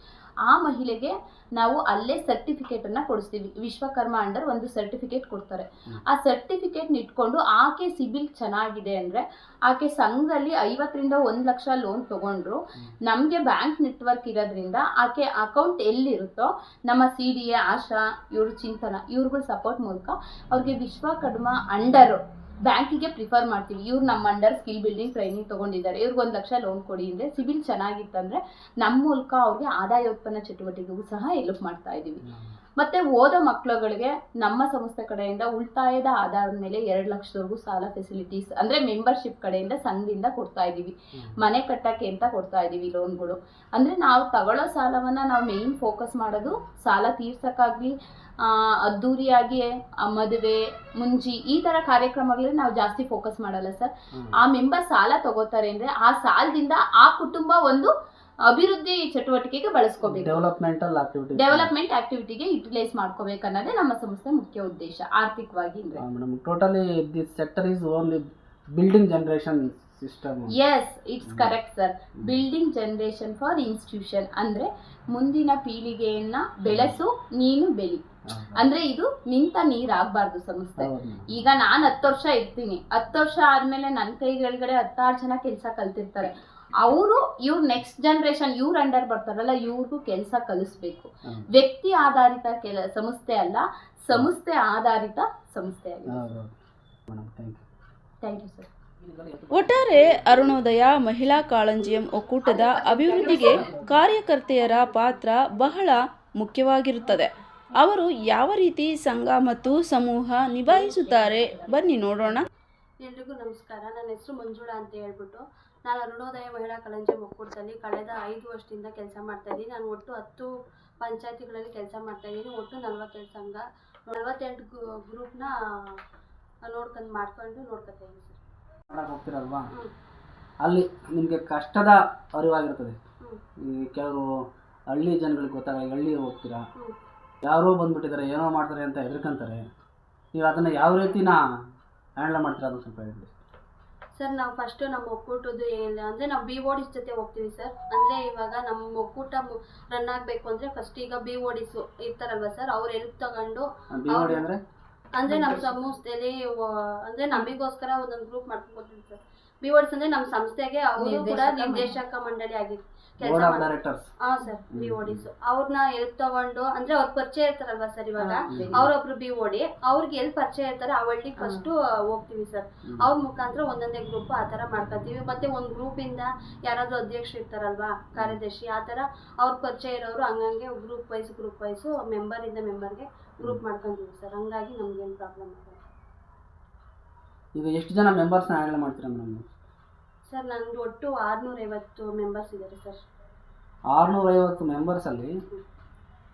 S4: ಆ ಮಹಿಳೆಗೆ ನಾವು ಅಲ್ಲೇ ಸರ್ಟಿಫಿಕೇಟ್ ಅನ್ನ ಕೊಡಿಸ್ತೀವಿ. ವಿಶ್ವಕರ್ಮ ಅಂಡರ್ ಒಂದು ಸರ್ಟಿಫಿಕೇಟ್ ಕೊಡ್ತಾರೆ. ಆ ಸರ್ಟಿಫಿಕೇಟ್ ಇಟ್ಕೊಂಡು ಆಕೆ ಸಿಬಿಲ್ ಚೆನ್ನಾಗಿದೆ ಅಂದ್ರೆ ಆಕೆ ಸಂಘದಲ್ಲಿ 50ರಿಂದ 1 ಲಕ್ಷ ಲೋನ್ ತಗೊಂಡ್ರು ನಮ್ಗೆ ಬ್ಯಾಂಕ್ ನೆಟ್ವರ್ಕ್ ಇರೋದ್ರಿಂದ ಆಕೆ ಅಕೌಂಟ್ ಎಲ್ಲಿರುತ್ತೋ ನಮ್ಮ CDA, ಆಶಾ, ಇವ್ರ ಚಿಂತನ ಇವ್ರುಗಳ ಸಪೋರ್ಟ್ ಮೂಲಕ ಅವ್ರಿಗೆ ವಿಶ್ವಕರ್ಮ ಅಂಡರ್ ಬ್ಯಾಂಕಿಗೆ ಪ್ರಿಫರ್ ಮಾಡ್ತೀವಿ. ಇವ್ರು ನಮ್ಮ ಅಂಡರ್ ಸ್ಕಿಲ್ ಬಿಲ್ಡಿಂಗ್ ಟ್ರೈನಿಂಗ್ ತಗೊಂಡಿದ್ದಾರೆ, ಇವ್ರಿಗೆ 1 ಲಕ್ಷ ಲೋನ್ ಕೊಡಿ ಅಂದ್ರೆ ಸಿಬಿಲ್ ಚೆನ್ನಾಗಿತ್ತಂದ್ರೆ ನಮ್ಮ ಮೂಲಕ ಅವ್ರಿಗೆ ಆದಾಯ ಉತ್ಪನ್ನ ಚಟುವಟಿಕೆಗೂ ಸಹ ಹೆಲ್ಪ್ ಮಾಡ್ತಾ ಇದೀವಿ. ಮತ್ತೆ ಓದೋ ಮಕ್ಕಳುಗಳಿಗೆ ನಮ್ಮ ಸಂಸ್ಥೆ ಕಡೆಯಿಂದ ಉಳಿತಾಯದ ಆಧಾರದ ಮೇಲೆ 2 ಲಕ್ಷದವರೆಗೂ ಸಾಲ ಫೆಸಿಲಿಟೀಸ್ ಅಂದ್ರೆ ಮೆಂಬರ್ಶಿಪ್ ಕಡೆಯಿಂದ ಸಂಘದಿಂದ ಕೊಡ್ತಾ ಇದೀವಿ. ಮನೆ ಕಟ್ಟಕ್ಕೆ ಅಂತ ಕೊಡ್ತಾ ಇದೀವಿ ಲೋನ್ಗಳು. ಅಂದ್ರೆ ನಾವು ತಗೊಳ್ಳೋ ಸಾಲವನ್ನ ನಾವು ಮೇನ್ ಫೋಕಸ್ ಮಾಡೋದು ಸಾಲ ತೀರ್ಸಕ್ಕಾಗ್ಲಿ, ಅದ್ದೂರಿಯಾಗಿ ಮದುವೆ, ಮುಂಜಿ ಈ ತರ ಕಾರ್ಯಕ್ರಮಗಳಲ್ಲಿ ನಾವು ಜಾಸ್ತಿ ಫೋಕಸ್ ಮಾಡಲ್ಲ ಸರ್. ಆ ಮೆಂಬರ್ ಸಾಲ ತಗೋತಾರೆ ಅಂದ್ರೆ ಆ ಸಾಲದಿಂದ ಆ ಕುಟುಂಬ ಒಂದು ಅಭಿವೃದ್ಧಿ ಚಟುವಟಿಕೆಗೆ ಬಳಸ್ಕೋಬೇಕು, ಡೆವಲಪ್ಮೆಂಟ್ ಆಕ್ಟಿವಿಟಿಗೆ ಯುಟಿಲೈಸ್ ಮಾಡ್ಕೋಬೇಕು ಅನ್ನೋದೇ ನಮ್ಮ ಸಂಸ್ಥೆ ಮುಖ್ಯ ಉದ್ದೇಶ ಆರ್ಥಿಕವಾಗಿ.
S3: Totally this sector is only building generation system.
S4: Yes, it's correct sir. Building generation for institution ಅಂದ್ರೆ ಮುಂದಿನ ಪೀಳಿಗೆಯನ್ನ ಬೆಳೆಸು, ನೀನು ಬೆಳಿ. ಅಂದ್ರೆ ಇದು ನಿಂತ ನೀರಾಗಬಾರ್ದು ಸಂಸ್ಥೆ. ಈಗ ನಾನು 10 ವರ್ಷ ಇರ್ತೀನಿ, 10 ವರ್ಷ ಆದ್ಮೇಲೆ ನನ್ನ ಕೈಗಳಿಗೆ 16 ಜನ ಕೆಲಸ ಕಲ್ತಿರ್ತಾರೆ. ಇವ್ರ ನೆಕ್ಸ್ಟ್ ಜನರೇಷನ್ ಇವ್ರ ಅಂಡರ್ ಬರ್ತಾರಲ್ಲ, ಇವ್ರಿಗೂ ಕೆಲಸ ಕಲಿಸ್ಬೇಕು. ವ್ಯಕ್ತಿ ಆಧಾರಿತ ಸಂಸ್ಥೆ ಅಲ್ಲ, ಸಂಸ್ಥೆ ಆಧಾರಿತ ಸಂಸ್ಥೆ ಆಗಿದೆ. Thank you sir.
S1: ಒಟ್ಟಾರೆ ಅರುಣೋದಯ ಮಹಿಳಾ ಕಾಳಂಜಿಯಂ ಒಕ್ಕೂಟದ ಅಭಿವೃದ್ಧಿಗೆ ಕಾರ್ಯಕರ್ತೆಯರ ಪಾತ್ರ ಬಹಳ ಮುಖ್ಯವಾಗಿರುತ್ತದೆ. ಅವರು ಯಾವ ರೀತಿ ಸಂಘ ಮತ್ತು ಸಮೂಹ ನಿಭಾಯಿಸುತ್ತಾರೆ ಬನ್ನಿ ನೋಡೋಣ.
S5: ಎಲ್ರಿಗೂ ನಮಸ್ಕಾರ. ನನ್ನ ಹೆಸರು ಮಂಜುಳಾ ಅಂತ ಹೇಳ್ಬಿಟ್ಟು ನಾನು ಅರುಣೋದಯ ಮಹಿಳಾ ಕಾಳಂಜಿಯಂ ಒಕ್ಕೂಟದಲ್ಲಿ ಕಳೆದ 5 ವರ್ಷದಿಂದ ಕೆಲಸ ಮಾಡ್ತಾ ಇದ್ದೀನಿ. ನಾನು ಒಟ್ಟು 10 ಪಂಚಾಯತಿಗಳಲ್ಲಿ ಕೆಲಸ ಮಾಡ್ತಾ ಇದ್ದೀನಿ. ಒಟ್ಟು 42 ಸಂಘ, 42 ಗ್ರೂಪ್ನ ಮಾಡ್ಕೊಂಡು ನೋಡ್ಕೊತಾ ಇದ್ದೀನಿ ಸರ್.
S3: ಹೋಗ್ತಿರಲ್ವಾ? ಅಲ್ಲಿ ನಿಮಗೆ ಕಷ್ಟದ ಅರಿವಾಗಿರ್ತದೆ.
S5: ಹ್ಮ್.
S3: ಈ ಕೆಲವರು ಹಳ್ಳಿ ಜನಗಳಿಗೆ ಗೊತ್ತಾಗ ಹಳ್ಳಿ ಹೋಗ್ತೀರಾ,
S5: ಹ್ಮ್.
S3: ಯಾರೋ ಬಂದ್ಬಿಟ್ಟಿದ್ದಾರೆ ಏನೋ ಮಾಡ್ತಾರೆ ಅಂತ ಹೆದರ್ಕೊಂತಾರೆ. ನೀವು ಅದನ್ನು ಯಾವ ರೀತಿನ ಹ್ಯಾಂಡಲ್ ಮಾಡ್ತೀರಾ ಅದನ್ನು ಸ್ವಲ್ಪ ಹೇಳಿ.
S5: ಸರ್ ನಾವು ಫಸ್ಟು ನಮ್ಮ ಒಕ್ಕೂಟದ್ದು ಏನಿಲ್ಲ ಅಂದರೆ ನಾವು BODs ಜೊತೆ ಹೋಗ್ತೀವಿ ಸರ್. ಅಂದರೆ ಇವಾಗ ನಮ್ಮ ಒಕ್ಕೂಟ ರನ್ ಆಗಬೇಕು ಅಂದರೆ ಫಸ್ಟ್ ಈಗ BODs ಇರ್ತಾರಲ್ವ ಸರ್, ಅವ್ರು ಹೆಲ್ಪ್ ತಗೊಂಡು
S3: BOD ಅಂದರೆ
S5: ಅಂದರೆ ನಮ್ಮ ಸಂಸ್ಥೆಯಲ್ಲಿ ಅಂದರೆ ನಮಗೋಸ್ಕರ ಒಂದೊಂದು ಗ್ರೂಪ್ ಮಾಡ್ಕೊಡ್ತೀವಿ ಸರ್. BODs ಅಂದರೆ ನಮ್ಮ ಸಂಸ್ಥೆಗೆ ಅವರು ಕೂಡ ನಿರ್ದೇಶಕ ಮಂಡಳಿ ಆಗಿ ಕೆಲಸ
S3: ಬೋರ್ಡ್ ಆಫ್
S5: ಮಾಡ್ತಾರೆ.
S3: ಡೈರೆಕ್ಟರ್ಸ್.
S5: ಹಾಂ ಸರ್, BODs ಅವ್ರನ್ನ ಹೆಲ್ಪ್ ತಗೊಂಡು ಅಂದರೆ ಅವ್ರ ಪರಿಚಯ ಇರ್ತಾರಲ್ವ ಸರ್, ಇವಾಗ ಅವರೊಬ್ರು BOD ಅವ್ರಿಗೆ ಎಲ್ಲಿ ಪರಿಚಯ ಇರ್ತಾರೆ ಆ ಹಳ್ಳಿಗೆ ಫಸ್ಟು ಹೋಗ್ತೀವಿ ಸರ್. ಅವ್ರ ಮುಖಾಂತರ ಒಂದೊಂದೇ ಗ್ರೂಪ್ ಆ ಥರ ಮಾಡ್ಕೊತೀವಿ. ಮತ್ತು ಒಂದು ಗ್ರೂಪಿಂದ ಯಾರಾದರೂ ಅಧ್ಯಕ್ಷರು ಇರ್ತಾರಲ್ವಾ, ಕಾರ್ಯದರ್ಶಿ, ಆ ಥರ ಅವ್ರ ಪರಿಚಯ ಇರೋರು ಹಂಗಂಗೆ ಗ್ರೂಪ್ ವೈಸು ಮೆಂಬರಿಂದ ಮೆಂಬರ್ಗೆ ಗ್ರೂಪ್ ಮಾಡ್ಕೊಂತೀವಿ ಸರ್. ಹಂಗಾಗಿ ನಮ್ಗೇನು ಪ್ರಾಬ್ಲಮ್ ಆಗಲ್ಲ
S3: ಈಗ ಎಷ್ಟು ಜನ ಮೆಂಬರ್ಸ್ನ ಹ್ಯಾಂಡಲ್ ಮಾಡ್ತೀರಾ ಮೇಡಮ್?
S5: ಸರ್. ನಂದು ಒಟ್ಟು 650 ಮೆಂಬರ್ಸ್ ಇದ್ದಾರೆ ಸರ್.
S3: 650 ಮೆಂಬರ್ಸಲ್ಲಿ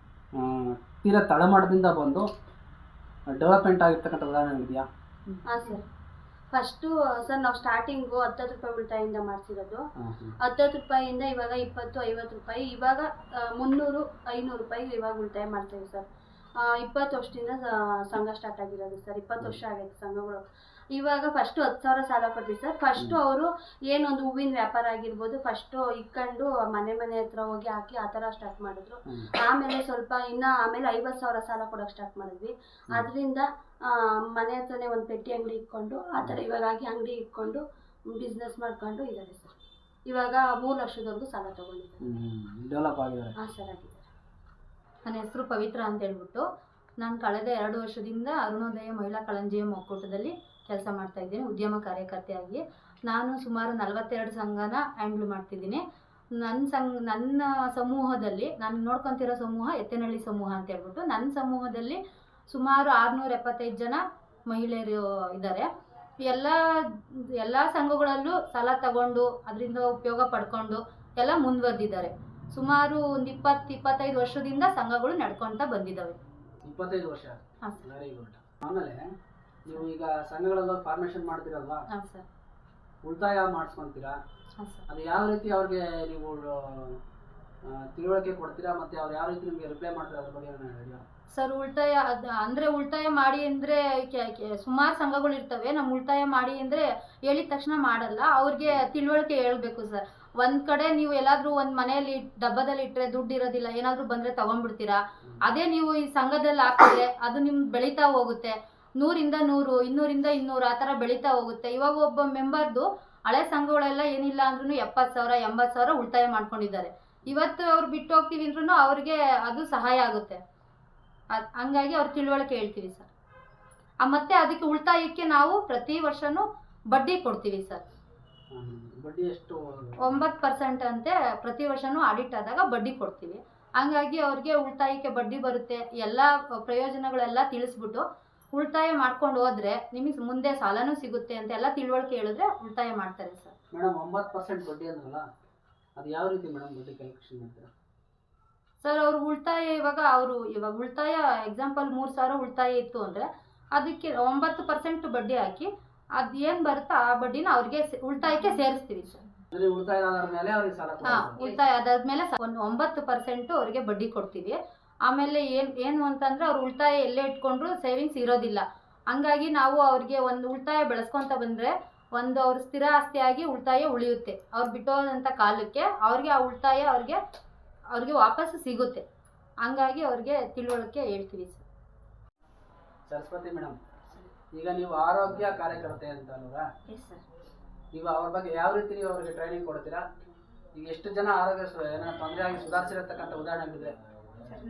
S3: ತೀರಾ ತಳಮಟ್ಟದಿಂದ ಬಂದು ಡೆವಲಪ್ಮೆಂಟ್ ಆಗಿರ್ತಕ್ಕಂಥ ಉದಾಹರಣೆಗಳಿದೆಯಾ?
S5: ಹಾಂ ಸರ್. ಫಸ್ಟು ಸರ್ ನಾವು ಸ್ಟಾರ್ಟಿಂಗು 10 ರೂಪಾಯಿ ಉಳಿತಾಯದಿಂದ ಮಾಡಿಸಿರೋದು. 10 ರೂಪಾಯಿಯಿಂದ ಇವಾಗ 20, 50 ರೂಪಾಯಿ, ಇವಾಗ 300, 500 ರೂಪಾಯಿ ಇವಾಗ ಉಳಿತಾಯ ಮಾಡ್ತೇವೆ ಸರ್. 20 ವರ್ಷದಿಂದ ಸಂಘ ಸ್ಟಾರ್ಟ್ ಆಗಿರೋದು ಸರ್. 20 ವರ್ಷ ಆಗೈತೆ ಸಂಘಗಳು. ಇವಾಗ ಫಸ್ಟು 10,000 ಸಾಲ ಕೊಟ್ವಿ ಸರ್. ಫಸ್ಟು ಅವರು ಏನೊಂದು ಹೂವಿನ ವ್ಯಾಪಾರ ಆಗಿರ್ಬೋದು, ಫಸ್ಟು ಇಕ್ಕೊಂಡು ಮನೆ ಹತ್ರ ಹೋಗಿ ಹಾಕಿ ಆ ಥರ ಸ್ಟಾರ್ಟ್ ಮಾಡಿದ್ರು. ಆಮೇಲೆ ಸ್ವಲ್ಪ ಆಮೇಲೆ 50,000 ಸಾಲ ಕೊಡೋಕೆ ಸ್ಟಾರ್ಟ್ ಮಾಡಿದ್ವಿ. ಅದರಿಂದ ಮನೆ ಹತ್ರನೇ ಒಂದು ಪೆಟ್ಟಿ ಅಂಗಡಿ ಇಟ್ಕೊಂಡು ಆ ಥರ ಇವಾಗಾಗಿ ಅಂಗಡಿ ಇಟ್ಕೊಂಡು ಬಿಸ್ನೆಸ್ ಮಾಡ್ಕೊಂಡು ಇದ್ದಾರೆ ಸರ್. ಇವಾಗ 3 ಲಕ್ಷದವರೆಗೂ ಸಾಲ ತೊಗೊಂಡಿದ್ದಾರೆ.
S3: ಡೆವಲಪ್ ಆಗಿದ್ದಾರೆ.
S5: ಹಾಂ ಸರ್, ಆಗಿದ್ದಾರೆ.
S4: ನನ್ನ ಹೆಸರು ಪವಿತ್ರ ಅಂತ ಹೇಳ್ಬಿಟ್ಟು ನಾನು ಕಳೆದ 2 ವರ್ಷದಿಂದ ಅರುಣೋದಯ ಮಹಿಳಾ ಕಳಂಜಿಯಂ ಒಕ್ಕೂಟದಲ್ಲಿ ಕೆಲಸ ಮಾಡ್ತಾ ಇದ್ದೀನಿ, ಉದ್ಯಮ ಕಾರ್ಯಕರ್ತೆಯಾಗಿ. ನಾನು ಸುಮಾರು 42 ಸಂಘನ ಹ್ಯಾಂಡ್ಲ್ ಮಾಡ್ತಿದ್ದೀನಿ. ನನ್ನ ಸಮೂಹದಲ್ಲಿ ನಾನು ನೋಡ್ಕೊತಿರೋ ಸಮೂಹ ಎತ್ತನಹಳ್ಳಿ ಸಮೂಹ ಅಂತ ಹೇಳ್ಬಿಟ್ಟು, ನನ್ನ ಸಮೂಹದಲ್ಲಿ ಸುಮಾರು 675 ಜನ ಮಹಿಳೆಯರು ಇದ್ದಾರೆ. ಎಲ್ಲ ಸಂಘಗಳಲ್ಲೂ ಸಾಲ ತಗೊಂಡು ಅದರಿಂದ ಉಪಯೋಗ ಪಡ್ಕೊಂಡು ಎಲ್ಲ ಮುಂದುವರೆದಿದ್ದಾರೆ. ಸುಮಾರು ಒಂದು 20-25 ವರ್ಷದಿಂದ ಸಂಘಗಳು ನಡ್ಕೊಳ್ತಾ ಬಂದಿದ್ದಾವೆ.
S3: 25 ವರ್ಷ.
S4: ಹಾಂ
S3: ವೆರಿ ಗುಡ್. ಆಮೇಲೆ ನೀವು ಈಗ ಸಂಘಗಳೆಲ್ಲ ಫಾರ್ಮೇಷನ್ ಮಾಡ್ತೀರಲ್ವಾ,
S4: ಹಾಂ ಸರ್.
S3: ಉಳಿತಾಯ ಮಾಡಿಸ್ಕೊಂತೀರಾ,
S4: ಹಾಂ ಸರ್.
S3: ಅದು ಯಾವ ರೀತಿ ಅವ್ರಿಗೆ ನೀವು ತಿಳುವಳಿಕೆ ಕೊಡ್ತೀರಾ ಮತ್ತು ಅವ್ರು ಯಾವ ರೀತಿ ನಿಮಗೆ ರಿಪ್ಲೈ ಮಾಡ್ತಾರೆ ಅದ್ರ ಬಗ್ಗೆ ಹೇಳಿ
S4: ಸರ್. ಉಳಿತಾಯ ಅಂದರೆ ಉಳಿತಾಯ ಮಾಡಿ ಅಂದರೆ ಸುಮಾರು ಸಂಘಗಳು ಇರ್ತವೆ. ನಮ್ಮ ಉಳಿತಾಯ ಮಾಡಿ ಅಂದರೆ ಹೇಳಿದ ತಕ್ಷಣ ಮಾಡಲ್ಲ, ಅವ್ರಿಗೆ ತಿಳುವಳಿಕೆ ಹೇಳ್ಬೇಕು ಸರ್. ಒಂದು ಕಡೆ ನೀವು ಎಲ್ಲಾದರೂ ಒಂದು ಮನೆಯಲ್ಲಿ ಡಬ್ಬದಲ್ಲಿ ಇಟ್ಟರೆ ದುಡ್ಡು ಇರೋದಿಲ್ಲ, ಏನಾದರೂ ಬಂದರೆ ತೊಗೊಂಡ್ಬಿಡ್ತೀರಾ. ಅದೇ ನೀವು ಈ ಸಂಘದಲ್ಲಿ ಹಾಕಿದ್ರೆ ಅದು ನಿಮ್ಗೆ ಬೆಳೀತಾ ಹೋಗುತ್ತೆ. 100ರಿಂದ 100, 200ರಿಂದ 200 ಆ ಥರ ಬೆಳೀತಾ ಹೋಗುತ್ತೆ. ಇವಾಗ ಒಬ್ಬ ಮೆಂಬರ್ದು ಹಳೆ ಸಂಘಗಳೆಲ್ಲ ಏನಿಲ್ಲ ಅಂದ್ರೂ 70,000, 80,000 ಉಳಿತಾಯ ಮಾಡ್ಕೊಂಡಿದ್ದಾರೆ. ಇವತ್ತು ಅವ್ರು ಬಿಟ್ಟು ಹೋಗ್ತೀವಿ ಅಂದ್ರೂ ಅವ್ರಿಗೆ ಅದು ಸಹಾಯ ಆಗುತ್ತೆ. ಹಂಗಾಗಿ ಅವ್ರ ತಿಳುವಳಿಕೆ ಹೇಳ್ತೀವಿ ಸರ್. ಮತ್ತು ಅದಕ್ಕೆ ಉಳಿತಾಯಕ್ಕೆ ನಾವು ಪ್ರತಿ ವರ್ಷವೂ ಬಡ್ಡಿ ಕೊಡ್ತೀವಿ ಸರ್.
S3: ಬಡ್ಡಿ ಎಷ್ಟು?
S4: 9% ಅಂತೆ ಪ್ರತಿ ವರ್ಷವೂ ಆಡಿಟ್ ಆದಾಗ ಬಡ್ಡಿ ಕೊಡ್ತೀವಿ. ಹಂಗಾಗಿ ಅವ್ರಿಗೆ ಉಳಿತಾಯಕ್ಕೆ ಬಡ್ಡಿ ಬರುತ್ತೆ. ಎಲ್ಲ ಪ್ರಯೋಜನಗಳೆಲ್ಲ ತಿಳಿಸ್ಬಿಟ್ಟು ಉಳಿತಾಯ ಮಾಡ್ಕೊಂಡು ಹೋದ್ರೆ ನಿಮಗೆ ಮುಂದೆ ಸಾಲನೂ ಸಿಗುತ್ತೆ ಅಂತ ಎಲ್ಲ ತಿಳುವಳಿಕೆ ಹೇಳಿದ್ರೆ ಉಳಿತಾಯ ಮಾಡ್ತಾರೆ ಸರ್.
S3: ಮೇಡಮ್ 9% ಬಡ್ಡಿ ಅಂದ್ರಲ್ಲ, ಅದು ಯಾವ ರೀತಿ ಮೇಡಮ್ ಬಡ್ಡಿ ಕ್ಯಾಲ್ಕುಲೇಷನ್ ಮಾಡ್ತೀರಾ
S4: ಸರ್? ಅವ್ರು ಉಳಿತಾಯ ಇವಾಗ ಉಳಿತಾಯ ಎಕ್ಸಾಂಪಲ್ 3,000 ಉಳಿತಾಯ ಇತ್ತು ಅಂದರೆ ಅದಕ್ಕೆ 9% ಬಡ್ಡಿ ಹಾಕಿ ಅದು ಏನು ಬರುತ್ತೋ ಆ ಬಡ್ಡಿನ ಅವ್ರಿಗೆ ಉಳಿತಾಯಕ್ಕೆ ಸೇರಿಸ್ತೀವಿ ಸರ್.
S3: ಉಳಿತಾಯ ಆಧಾರದ ಮೇಲೆ ಅವ್ರಿಗೆ ಸಾಲ ಕೊಡ್ತೀರಾ?
S4: ಉಳಿತಾಯ ಆದಾದ್ಮೇಲೆ ಒಂದು 9% ಅವ್ರಿಗೆ ಬಡ್ಡಿ ಕೊಡ್ತೀವಿ. ಆಮೇಲೆ ಏನು ಅಂತಂದ್ರೆ ಅವ್ರು ಉಳಿತಾಯ ಎಲ್ಲೇ ಇಟ್ಕೊಂಡ್ರು ಸೇವಿಂಗ್ಸ್ ಇರೋದಿಲ್ಲ. ಹಂಗಾಗಿ ನಾವು ಅವ್ರಿಗೆ ಒಂದು ಉಳಿತಾಯ ಬೆಳೆಸ್ಕೊತ ಬಂದರೆ ಒಂದು ಅವ್ರ ಸ್ಥಿರ ಆಸ್ತಿಯಾಗಿ ಉಳಿತಾಯ ಉಳಿಯುತ್ತೆ. ಅವ್ರು ಬಿಟ್ಟೋದಂಥ ಕಾಲಕ್ಕೆ ಅವ್ರಿಗೆ ಆ ಉಳಿತಾಯ ಅವ್ರಿಗೆ ವಾಪಸ್ಸು ಸಿಗುತ್ತೆ. ಹಂಗಾಗಿ ಅವ್ರಿಗೆ ತಿಳುವಳಿಕೆ ಹೇಳ್ತೀವಿ ಸರ್.
S3: ಸರಸ್ವತಿ ಮೇಡಮ್, ಈಗ ನೀವು ಆರೋಗ್ಯ ಕಾರ್ಯಕರ್ತೆ ಅಂತ ಅಲ್ವಾ?
S4: Yes sir.
S3: ಈಗ ಅವ್ರ ಬಗ್ಗೆ ಯಾವ ರೀತಿ ನೀವು ಅವ್ರಿಗೆ ಟ್ರೈನಿಂಗ್ ಕೊಡ್ತೀರಾ? ಈಗ ಎಷ್ಟು ಜನ ಆರೋಗ್ಯ ಏನಾದ್ರು ತೊಂದರೆ ಆಗಿ ಸುಧಾರಿಸಿರತಕ್ಕಂಥ ಉದಾಹರಣೆಗಳಿದೆ
S6: ಸರ್?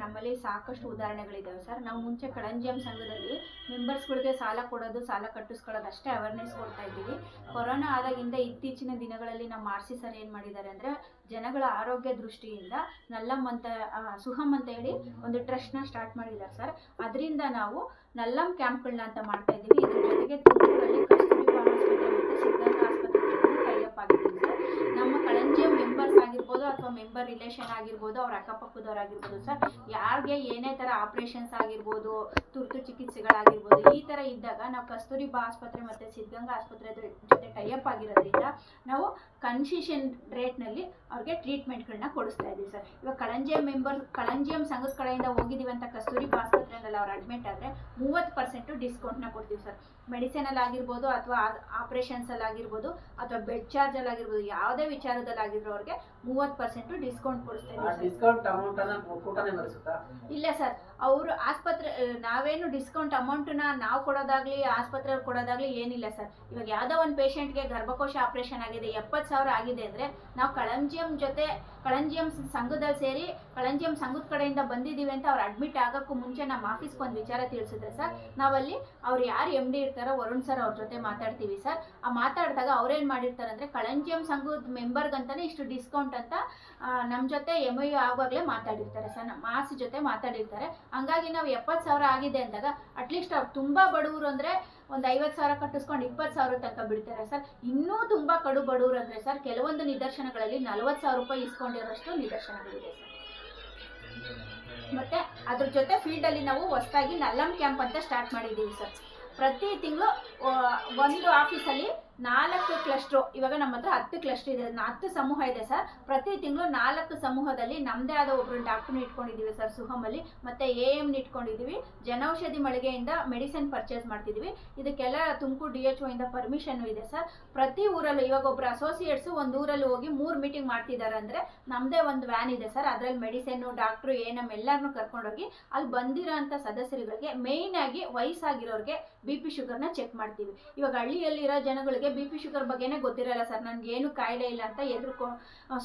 S6: ನಮ್ಮಲ್ಲಿ ಸಾಕಷ್ಟು ಉದಾಹರಣೆಗಳಿದ್ದಾವೆ ಸರ್. ನಾವು ಮುಂಚೆ ಕಳಂಜಿಯಂ ಸಂಘದಲ್ಲಿ ಮೆಂಬರ್ಸ್ಗಳಿಗೆ ಸಾಲ ಕೊಡೋದು, ಸಾಲ ಕಟ್ಟಿಸ್ಕೊಳ್ಳೋದು ಅಷ್ಟೇ ಅವೇರ್ನೆಸ್ ಕೊಡ್ತಾ ಇದ್ದೀವಿ. ಕೊರೋನಾ ಆದಾಗಿಂದ ಇತ್ತೀಚಿನ ದಿನಗಳಲ್ಲಿ ನಮ್ಮ RC ಸರ್ ಏನು ಮಾಡಿದ್ದಾರೆ ಅಂದರೆ, ಜನಗಳ ಆರೋಗ್ಯ ದೃಷ್ಟಿಯಿಂದ ನಲ್ಲಮ್ ಅಂತ ಸುಹಮ್ ಅಂತ ಹೇಳಿ ಒಂದು ಟ್ರಸ್ಟ್ನ ಸ್ಟಾರ್ಟ್ ಮಾಡಿದ್ದಾರೆ ಸರ್. ಅದರಿಂದ ನಾವು ನಲ್ಲಮ್ ಕ್ಯಾಂಪ್ಗಳನ್ನ ಅಂತ ಮಾಡ್ತಾ ಇದ್ದೀವಿ. ಇದ್ರ ಜೊತೆಗೆ ತುಮಕೂರಲ್ಲಿ ಕಸ್ತೂರಿಬಾ ಆಸ್ಪತ್ರೆ ಮತ್ತು ಸಿದ್ಧಾರ್ಥ ಆಸ್ಪತ್ರೆ ಟೈಅಪ್ ಆಗಿದ್ದೀವಿ ಸರ್. ನಮ್ಮ ಕಳಂಜಿಯಂ ಮೆಂಬರ್ಸ್ ಆಗಿರ್ಬೋದು ಅಥವಾ ಮೆಂಬರ್ ರಿಲೇಷನ್ ಆಗಿರ್ಬೋದು, ಅವ್ರ ಅಕ್ಕಪಕ್ಕದವ್ರು ಆಗಿರ್ಬೋದು ಸರ್, ಯಾರಿಗೆ ಏನೇ ಥರ ಆಪ್ರೇಷನ್ಸ್ ಆಗಿರ್ಬೋದು, ತುರ್ತು ಚಿಕಿತ್ಸೆಗಳಾಗಿರ್ಬೋದು, ಈ ಥರ ಇದ್ದಾಗ ನಾವು ಕಸ್ತೂರಿಬಾ ಆಸ್ಪತ್ರೆ ಮತ್ತು ಸಿದ್ಧಗಂಗಾ ಆಸ್ಪತ್ರೆ ಜೊತೆ ಟೈಅಪ್ ಆಗಿರೋದ್ರಿಂದ ನಾವು ಕನ್ಸೆಷನ್ ರೇಟ್ನಲ್ಲಿ ಅವ್ರಿಗೆ ಟ್ರೀಟ್ಮೆಂಟ್ಗಳನ್ನ ಕೊಡಿಸ್ತಾ ಇದ್ದೀವಿ ಸರ್. ಇವಾಗ ಕಳಂಜಿಯಂ ಸಂಘದ ಕಡೆಯಿಂದ ಹೋಗಿದ್ದೀವಿ ಅಂತ ಕಸ್ತೂರಿಬಾ ಆಸ್ಪತ್ರೆಯಲ್ಲಿ ಅವ್ರು ಅಡ್ಮಿಟ್ ಆದರೆ 30% ಡಿಸ್ಕೌಂಟ್ನ ಕೊಡ್ತೀವಿ ಸರ್. ಮೆಡಿಸಿನಲ್ಲಿ ಆಗಿರ್ಬೋದು ಅಥವಾ ಆಪ್ರೇಷನ್ಸಲ್ಲಿ ಆಗಿರ್ಬೋದು ಅಥವಾ ಬೆಡ್ ಚಾರ್ಜಲ್ಲಿ ಆಗಿರ್ಬೋದು, ಯಾವುದೇ ವಿಚಾರದಲ್ಲಿ ಆಗಿದ್ರು ಅವ್ರಿಗೆ 30% ಡಿಸ್ಕೌಂಟ್ ಕೊಡಿಸ್ತಾ ಇದ್ದೀವಿ ಸರ್.
S3: ಡಿಸ್ಕೌಂಟ್ ಅಮೌಂಟನ್ನು ಒಕ್ಕೂಟನೇ ಭರಿಸುತ್ತಾ?
S6: ಇಲ್ಲ ಸರ್, ಅವರು ಆಸ್ಪತ್ರೆ ನಾವೇನು ಡಿಸ್ಕೌಂಟ್ ಅಮೌಂಟನ್ನ ನಾವು ಕೊಡೋದಾಗ್ಲಿ ಆಸ್ಪತ್ರೆಯವ್ರು ಕೊಡೋದಾಗ್ಲಿ ಏನಿಲ್ಲ ಸರ್. ಇವಾಗ ಯಾವುದೋ ಒಂದು ಪೇಷಂಟ್ಗೆ ಗರ್ಭಕೋಶ ಆಪ್ರೇಷನ್ ಆಗಿದೆ, 70,000 ಆಗಿದೆ ಅಂದರೆ ನಾವು ಕಳಂಜಿಯಂ ಸಂಘದಲ್ಲಿ ಸೇರಿ ಕಳಂಜಿಯಂ ಸಂಘದ ಕಡೆಯಿಂದ ಬಂದಿದ್ದೀವಿ ಅಂತ ಅವ್ರು ಅಡ್ಮಿಟ್ ಆಗೋಕ್ಕೂ ಮುಂಚೆ ನಮ್ಮ ಆಫೀಸ್ಗೆ ಒಂದು ವಿಚಾರ ತಿಳಿಸಿದ್ರೆ ಸರ್, ನಾವಲ್ಲಿ ಅವ್ರು ಯಾರು MD ಇರ್ತಾರೋ ವರುಣ್ ಸರ್ ಅವ್ರ ಜೊತೆ ಮಾತಾಡ್ತೀವಿ ಸರ್. ಆ ಮಾತಾಡಿದಾಗ ಅವ್ರೇನು ಮಾಡಿರ್ತಾರೆ ಅಂದರೆ ಕಳಂಜಿಯಂ ಸಂಘದ ಮೆಂಬರ್ಗಂತಾನೆ ಇಷ್ಟು ಡಿಸ್ಕೌಂಟ್ ಅಂತ ನಮ್ಮ ಜೊತೆ MOU ಆವಾಗಲೇ ಮಾತಾಡಿರ್ತಾರೆ ಸರ್, ನಮ್ಮ ಮಾಸ್ ಜೊತೆ ಮಾತಾಡಿರ್ತಾರೆ. ಹಂಗಾಗಿ ನಾವು 70,000 ಆಗಿದೆ ಅಂದಾಗ ಅಟ್ಲೀಸ್ಟ್ ಅವ್ರು ತುಂಬ ಬಡವರು ಅಂದರೆ ಒಂದು 50,000 ಕಟ್ಟಿಸ್ಕೊಂಡು 20,000 ತನಕ ಬಿಡ್ತಾರೆ ಸರ್. ಇನ್ನೂ ತುಂಬ ಕಡು ಬಡವರು ಅಂದರೆ ಸರ್, ಕೆಲವೊಂದು ನಿದರ್ಶನಗಳಲ್ಲಿ 40,000 ರೂಪಾಯಿ ಇಸ್ಕೊಂಡಿರೋಷ್ಟು ನಿದರ್ಶನಗಳಿದೆ ಸರ್. ಮತ್ತು ಅದ್ರ ಜೊತೆ ಫೀಲ್ಡಲ್ಲಿ ನಾವು ಹೊಸದಾಗಿ ನಲ್ಲಂ ಕ್ಯಾಂಪ್ ಅಂತ ಸ್ಟಾರ್ಟ್ ಮಾಡಿದ್ದೀವಿ ಸರ್. ಪ್ರತಿ ತಿಂಗಳು ಒಂದು ಆಫೀಸಲ್ಲಿ 4 ಕ್ಲಸ್ಟ್ರು, ಇವಾಗ ನಮ್ಮ ಹತ್ರ 10 ಕ್ಲಸ್ಟರ್ ಇದೆ, 10 ಸಮೂಹ ಇದೆ ಸರ್. ಪ್ರತಿ ತಿಂಗಳು 4 ಸಮೂಹದಲ್ಲಿ ನಮ್ಮದೇ ಆದ ಒಬ್ಬರು ಡಾಕ್ಟರ್ನ ಇಟ್ಕೊಂಡಿದ್ದೀವಿ ಸರ್ ಸುಹಮಲ್ಲಿ, ಮತ್ತು AM ಇಟ್ಕೊಂಡಿದ್ದೀವಿ. ಜನೌಷಧಿ ಮಳಿಗೆಯಿಂದ ಮೆಡಿಸಿನ್ ಪರ್ಚೇಸ್ ಮಾಡ್ತಿದ್ದೀವಿ. ಇದಕ್ಕೆಲ್ಲ ತುಮಕೂರು DHO ಇಂದ ಪರ್ಮಿಷನ್ನು ಇದೆ ಸರ್. ಪ್ರತಿ ಊರಲ್ಲೂ ಇವಾಗ ಒಬ್ಬರು ಅಸೋಸಿಯೇಟ್ಸು ಒಂದು ಊರಲ್ಲಿ ಹೋಗಿ 3 ಮೀಟಿಂಗ್ ಮಾಡ್ತಿದ್ದಾರೆ ಅಂದರೆ ನಮ್ಮದೇ ಒಂದು ವ್ಯಾನ್ ಇದೆ ಸರ್. ಅದರಲ್ಲಿ ಮೆಡಿಸಿನ್ನು, ಡಾಕ್ಟ್ರು, AM ಎಲ್ಲರನ್ನೂ ಕರ್ಕೊಂಡೋಗಿ ಅಲ್ಲಿ ಬಂದಿರೋ ಅಂಥ ಸದಸ್ಯರುಗಳಿಗೆ ಮೇಯ್ನಾಗಿ ವಯಸ್ಸಾಗಿರೋರಿಗೆ BP ಶುಗರ್ನ ಚೆಕ್ ಮಾಡ್ತೀವಿ. ಇವಾಗ ಹಳ್ಳಿಯಲ್ಲಿರೋ ಜನಗಳಿಗೆ BP ಶುಗರ್ ಬಗ್ಗೆನೇ ಗೊತ್ತಿರಲ್ಲ ಸರ್, ನನಗೇನು ಕಾಯಿಲೆ ಇಲ್ಲ ಅಂತ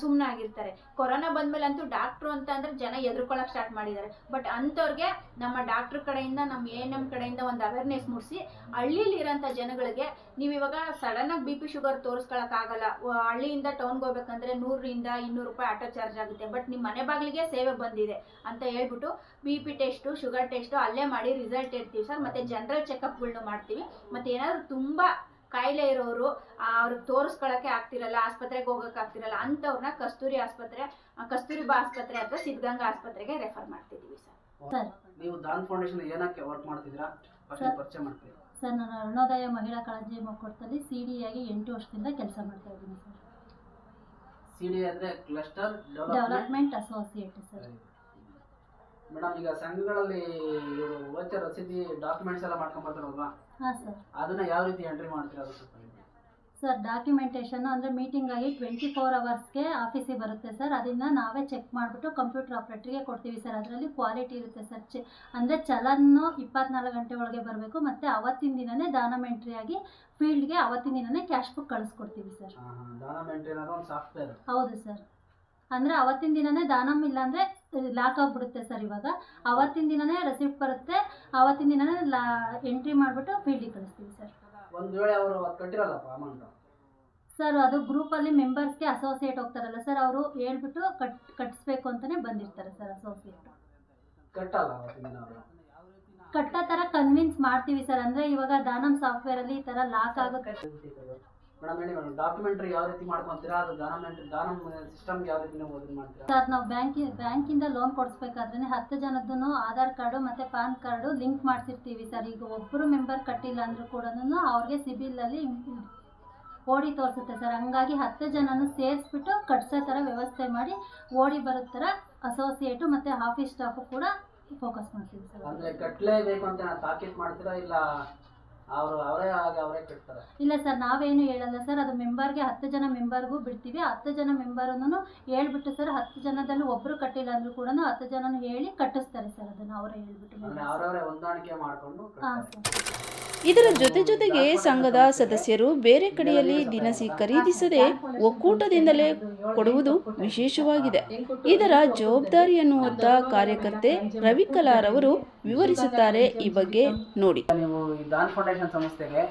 S6: ಸುಮ್ಮನೆ ಆಗಿರ್ತಾರೆ. ಕೊರೋನಾ ಬಂದಮೇಲೆ ಅಂತೂ ಡಾಕ್ಟ್ರು ಅಂತ ಅಂದರೆ ಜನ ಎದುರ್ಕೊಳ್ಳೋಕೆ ಸ್ಟಾರ್ಟ್ ಮಾಡಿದ್ದಾರೆ. ಬಟ್ ಅಂಥವ್ರಿಗೆ ನಮ್ಮ ಡಾಕ್ಟ್ರ್ ಕಡೆಯಿಂದ, ನಮ್ಮ AM ಕಡೆಯಿಂದ ಒಂದು ಅವೇರ್ನೆಸ್ ಮೂಡಿಸಿ ಹಳ್ಳಿಲಿರೋಂಥ ಜನಗಳಿಗೆ ನೀವು ಇವಾಗ ಸಡನ್ನಾಗಿ BP ಶುಗರ್ ತೋರಿಸ್ಕೊಳ್ಳೋಕ್ಕಾಗಲ್ಲ. ಹಳ್ಳಿಯಿಂದ ಟೌನ್ಗೆ ಹೋಗ್ಬೇಕಂದ್ರೆ 100ರಿಂದ 200 ರೂಪಾಯಿ ಆಟೋ ಚಾರ್ಜ್ ಆಗುತ್ತೆ. ಬಟ್ ನಿಮ್ಮ ಮನೆ ಬಾಗಿಲಿಗೆ ಸೇವೆ ಬಂದಿದೆ ಅಂತ ಹೇಳ್ಬಿಟ್ಟು BP ಟೆಸ್ಟು, ಶುಗರ್ ಟೆಸ್ಟು ಅಲ್ಲೇ ಮಾಡಿ ರಿಸಲ್ಟ್ ಇರ್ತೀವಿ ಸರ್. ಮತ್ತು ಜನರಲ್ ಚೆಕಪ್ಗಳ್ನು ಮಾಡ್ತೀವಿ. ಮತ್ತು ಏನಾದರೂ ತುಂಬ ಕಾಯಿಲೆ ಇರೋರು ಅವ್ರಿಗೆ ತೋರಿಸ್ಕೊಳ್ಳೋಕ್ಕೆ ಆಗ್ತಿರಲ್ಲ, ಆಸ್ಪತ್ರೆಗೆ ಹೋಗೋಕೆ ಆಗ್ತಿರಲ್ಲ, ಅಂಥವ್ರನ್ನ ಕಸ್ತೂರಿಬಾ ಆಸ್ಪತ್ರೆ ಅಥವಾ ಸಿದ್ಧಗಂಗಾ ಆಸ್ಪತ್ರೆಗೆ ರೆಫರ್ ಮಾಡ್ತಿದ್ದೀವಿ ಸರ್.
S3: ನೀವು ದಾನ್ ಫೌಂಡೇಶನ್ ಏನಕ್ಕೆ ವರ್ಕ್ ಮಾಡ್ತಿದ್ದೀರಾ ಪರಿಚಯ ಮಾಡ್ತೀವಿ
S7: ಸರ್? ನಾನು ಅರುಣೋದಯ ಮಹಿಳಾ ಕಳಂಜಿಯಂ ಒಕ್ಕೂಟದಲ್ಲಿ CD ಆಗಿ 8 ವರ್ಷದಿಂದ ಕೆಲಸ ಮಾಡ್ತಾ ಇದ್ದೀನಿ ಸರ್.
S3: CD ಅಂದರೆ cluster
S7: development associate sir.
S3: Madam, ಈಗ ಸಂಘಗಳಲ್ಲಿ ಇವರು ಓಚ ರಸೀದಿ ಡಾಕ್ಯುಮೆಂಟ್ಸ್ ಎಲ್ಲ ಮಾಡ್ಕೊಂಬರ್ತಾರಲ್ವಾ?
S7: ಹಾಂ ಸರ್.
S3: ಅದನ್ನ ಯಾವ ರೀತಿ ಎಂಟ್ರಿ ಮಾಡ್ತೀರಾ ಅದು ಸ್ವಲ್ಪ ಹೇಳಿ.
S7: ಸರ್, ಡಾಕ್ಯುಮೆಂಟೇಷನ್ ಅಂದರೆ ಮೀಟಿಂಗ್ ಆಗಿ 24 ಅವರ್ಸ್ಗೆ ಆಫೀಸಿಗೆ ಬರುತ್ತೆ ಸರ್. ಅದನ್ನು ನಾವೇ ಚೆಕ್ ಮಾಡಿಬಿಟ್ಟು ಕಂಪ್ಯೂಟರ್ ಆಪ್ರೇಟ್ರಿಗೆ ಕೊಡ್ತೀವಿ ಸರ್. ಅದರಲ್ಲಿ ಕ್ವಾಲಿಟಿ ಇರುತ್ತೆ ಸರ್. ಅಂದರೆ ಚಲನ್ನು 24 ಗಂಟೆ ಒಳಗೆ ಬರಬೇಕು. ಮತ್ತು ಅವತ್ತಿನ ದಿನವೇ ದಾನಮೆಂಟ್ರಿಯಾಗಿ ಫೀಲ್ಡ್ಗೆ ಅವತ್ತಿನ ದಿನವೇ ಕ್ಯಾಶ್ ಬುಕ್ ಕಳಿಸ್ಕೊಡ್ತೀವಿ ಸರ್.
S3: ದಾನಮೆಂಟ್ರಿ ಅನ್ನೋದು ಒಂದು ಸಾಫ್ಟ್ವೇರ್?
S7: ಹೌದು ಸರ್. ಅಂದರೆ ಅವತ್ತಿನ ದಿನವೇ ದಾನಮ್ ಇಲ್ಲ ಅಂದರೆ ಲಾಕ್ ಆಗಿಬಿಡುತ್ತೆ ಸರ್. ಇವಾಗ ಅವತ್ತಿನ ದಿನವೇ ರೆಸಿಪ್ಟ್ ಬರುತ್ತೆ, ಅವತ್ತಿನ ದಿನವೇ ಎಂಟ್ರಿ ಮಾಡಿಬಿಟ್ಟು ಫೀಲ್ಡಿಗೆ ಕಳಿಸ್ತೀವಿ ಸರ್.
S3: ಒಂದು ವೇಳೆ ಅವರು ಕಟ್ಟಿರಲ್ಲಪ್ಪ ಅಮೌಂಟು
S7: ಸರ್, ಅದು ಗ್ರೂಪಲ್ಲಿ ಮೆಂಬರ್ಸ್ಗೆ ಅಸೋಸಿಯೇಟ್ ಹೋಗ್ತಾರಲ್ಲ ಸರ್, ಅವರು ಹೇಳ್ಬಿಟ್ಟು ಕಟ್ಟಿಸ್ಬೇಕು ಅಂತಲೇ ಬಂದಿರ್ತಾರೆ ಸರ್. ಅಸೋಸಿಯೇಟ್
S3: ಕಟ್ಟಲ್ಲ ಅವತ್ತಿನ ದಿನ ಅವರು
S7: ಕಟ್ಟೋ ಥರ ಕನ್ವಿನ್ಸ್ ಮಾಡ್ತೀವಿ ಸರ್. ಅಂದರೆ ಇವಾಗ ದಾನಮ್ ಸಾಫ್ಟ್ವೇರಲ್ಲಿ ಈ ಥರ ಲಾಕ್ ಆಗುತ್ತೆ.
S3: ಮೇಡಮ್ ಹೇಳಿ ಮೇಡಮ್, ಡಾಕ್ಯುಮೆಂಟ್ರಿ ಯಾವ ರೀತಿ ಮಾಡ್ಕೊತೀರಾ? ಅದು ದಾನಮ್ ಸಿಸ್ಟಮ್ಗೆ ಯಾವ ರೀತಿ ನೀವು ಓದಿ ಮಾಡ್ತೀರಾ?
S7: ಸರ್, ನಾವು ಬ್ಯಾಂಕಿಂದ ಲೋನ್ ಕೊಡಿಸ್ಬೇಕಾದ್ರೆ 10 ಜನದ್ದು ಆಧಾರ್ ಕಾರ್ಡು ಮತ್ತು ಪಾನ್ ಕಾರ್ಡು ಲಿಂಕ್ ಮಾಡಿಸಿರ್ತೀವಿ ಸರ್. ಈಗ ಒಬ್ಬರು ಮೆಂಬರ್ ಕಟ್ಟಿಲ್ಲ ಅಂದರೂ ಕೂಡ ಅವ್ರಿಗೆ ಸಿಬಿಲಲ್ಲಿ ಓಡಿ ತೋರಿಸುತ್ತೆ ಸರ್. ಹಂಗಾಗಿ 10 ಜನನೂ ಸೇರಿಸ್ಬಿಟ್ಟು ಕಟ್ಸೋ ಥರ ವ್ಯವಸ್ಥೆ ಮಾಡಿ ಓಡಿ ಬರೋ ಥರ ಅಸೋಸಿಯೇಟು ಮತ್ತು ಆಫೀಸ್ ಸ್ಟಾಫು ಕೂಡ ಫೋಕಸ್ ಮಾಡ್ತೀವಿ ಸರ್.
S3: ಅಂದರೆ ಕಟ್ಟಲೇಬೇಕು ಅಂತ ತಾಕೀತು ಮಾಡ್ತೀರಾ, ಇಲ್ಲ ಅವರೇ ಕಟ್ತಾರೆ?
S7: ಇಲ್ಲ ಸರ್, ನಾವೇನು ಹೇಳಲ್ಲ ಸರ್. ಅದು ಮೆಂಬರ್ಗೆ 10 ಜನ ಮೆಂಬರ್ಗೂ ಬಿಡ್ತೀವಿ. 10 ಜನ ಮೆಂಬರನ್ನು ಹೇಳ್ಬಿಟ್ಟು ಸರ್, 10 ಜನದಲ್ಲಿ ಒಬ್ಬರು ಕಟ್ಟಿಲ್ಲ ಅಂದರೂ ಕೂಡ 10 ಜನನು ಹೇಳಿ ಕಟ್ಟಿಸ್ತಾರೆ ಸರ್. ಅದನ್ನು ಅವರೇ ಹೇಳ್ಬಿಟ್ಟು
S3: ಅವರವರೇ ಹೊಂದಾಣಿಕೆ ಮಾಡಿಕೊಂಡು.
S7: ಹಾಂ ಸರ್.
S1: ಇದರ ಜೊತೆಗೆ ಸಂಘದ ಸದಸ್ಯರು ಬೇರೆ ಕಡೆಯಲ್ಲಿ ದಿನಸಿ ಖರೀದಿಸದೆ ಒಕ್ಕೂಟದಿಂದಲೇ ಕೊಡುವುದು ವಿಶೇಷವಾಗಿದೆ. ಇದರ ಜವಾಬ್ದಾರಿಯನ್ನು ಹೊತ್ತ ಕಾರ್ಯಕರ್ತೆ ರವಿಕಲಾರವರು ವಿವರಿಸುತ್ತಾರೆ. ಈ ಬಗ್ಗೆ ನೋಡಿ.
S3: ನೀವು ಈ ದಾನ್ ಫೌಂಡೇಶನ್ ಸಂಸ್ಥೆಗೆ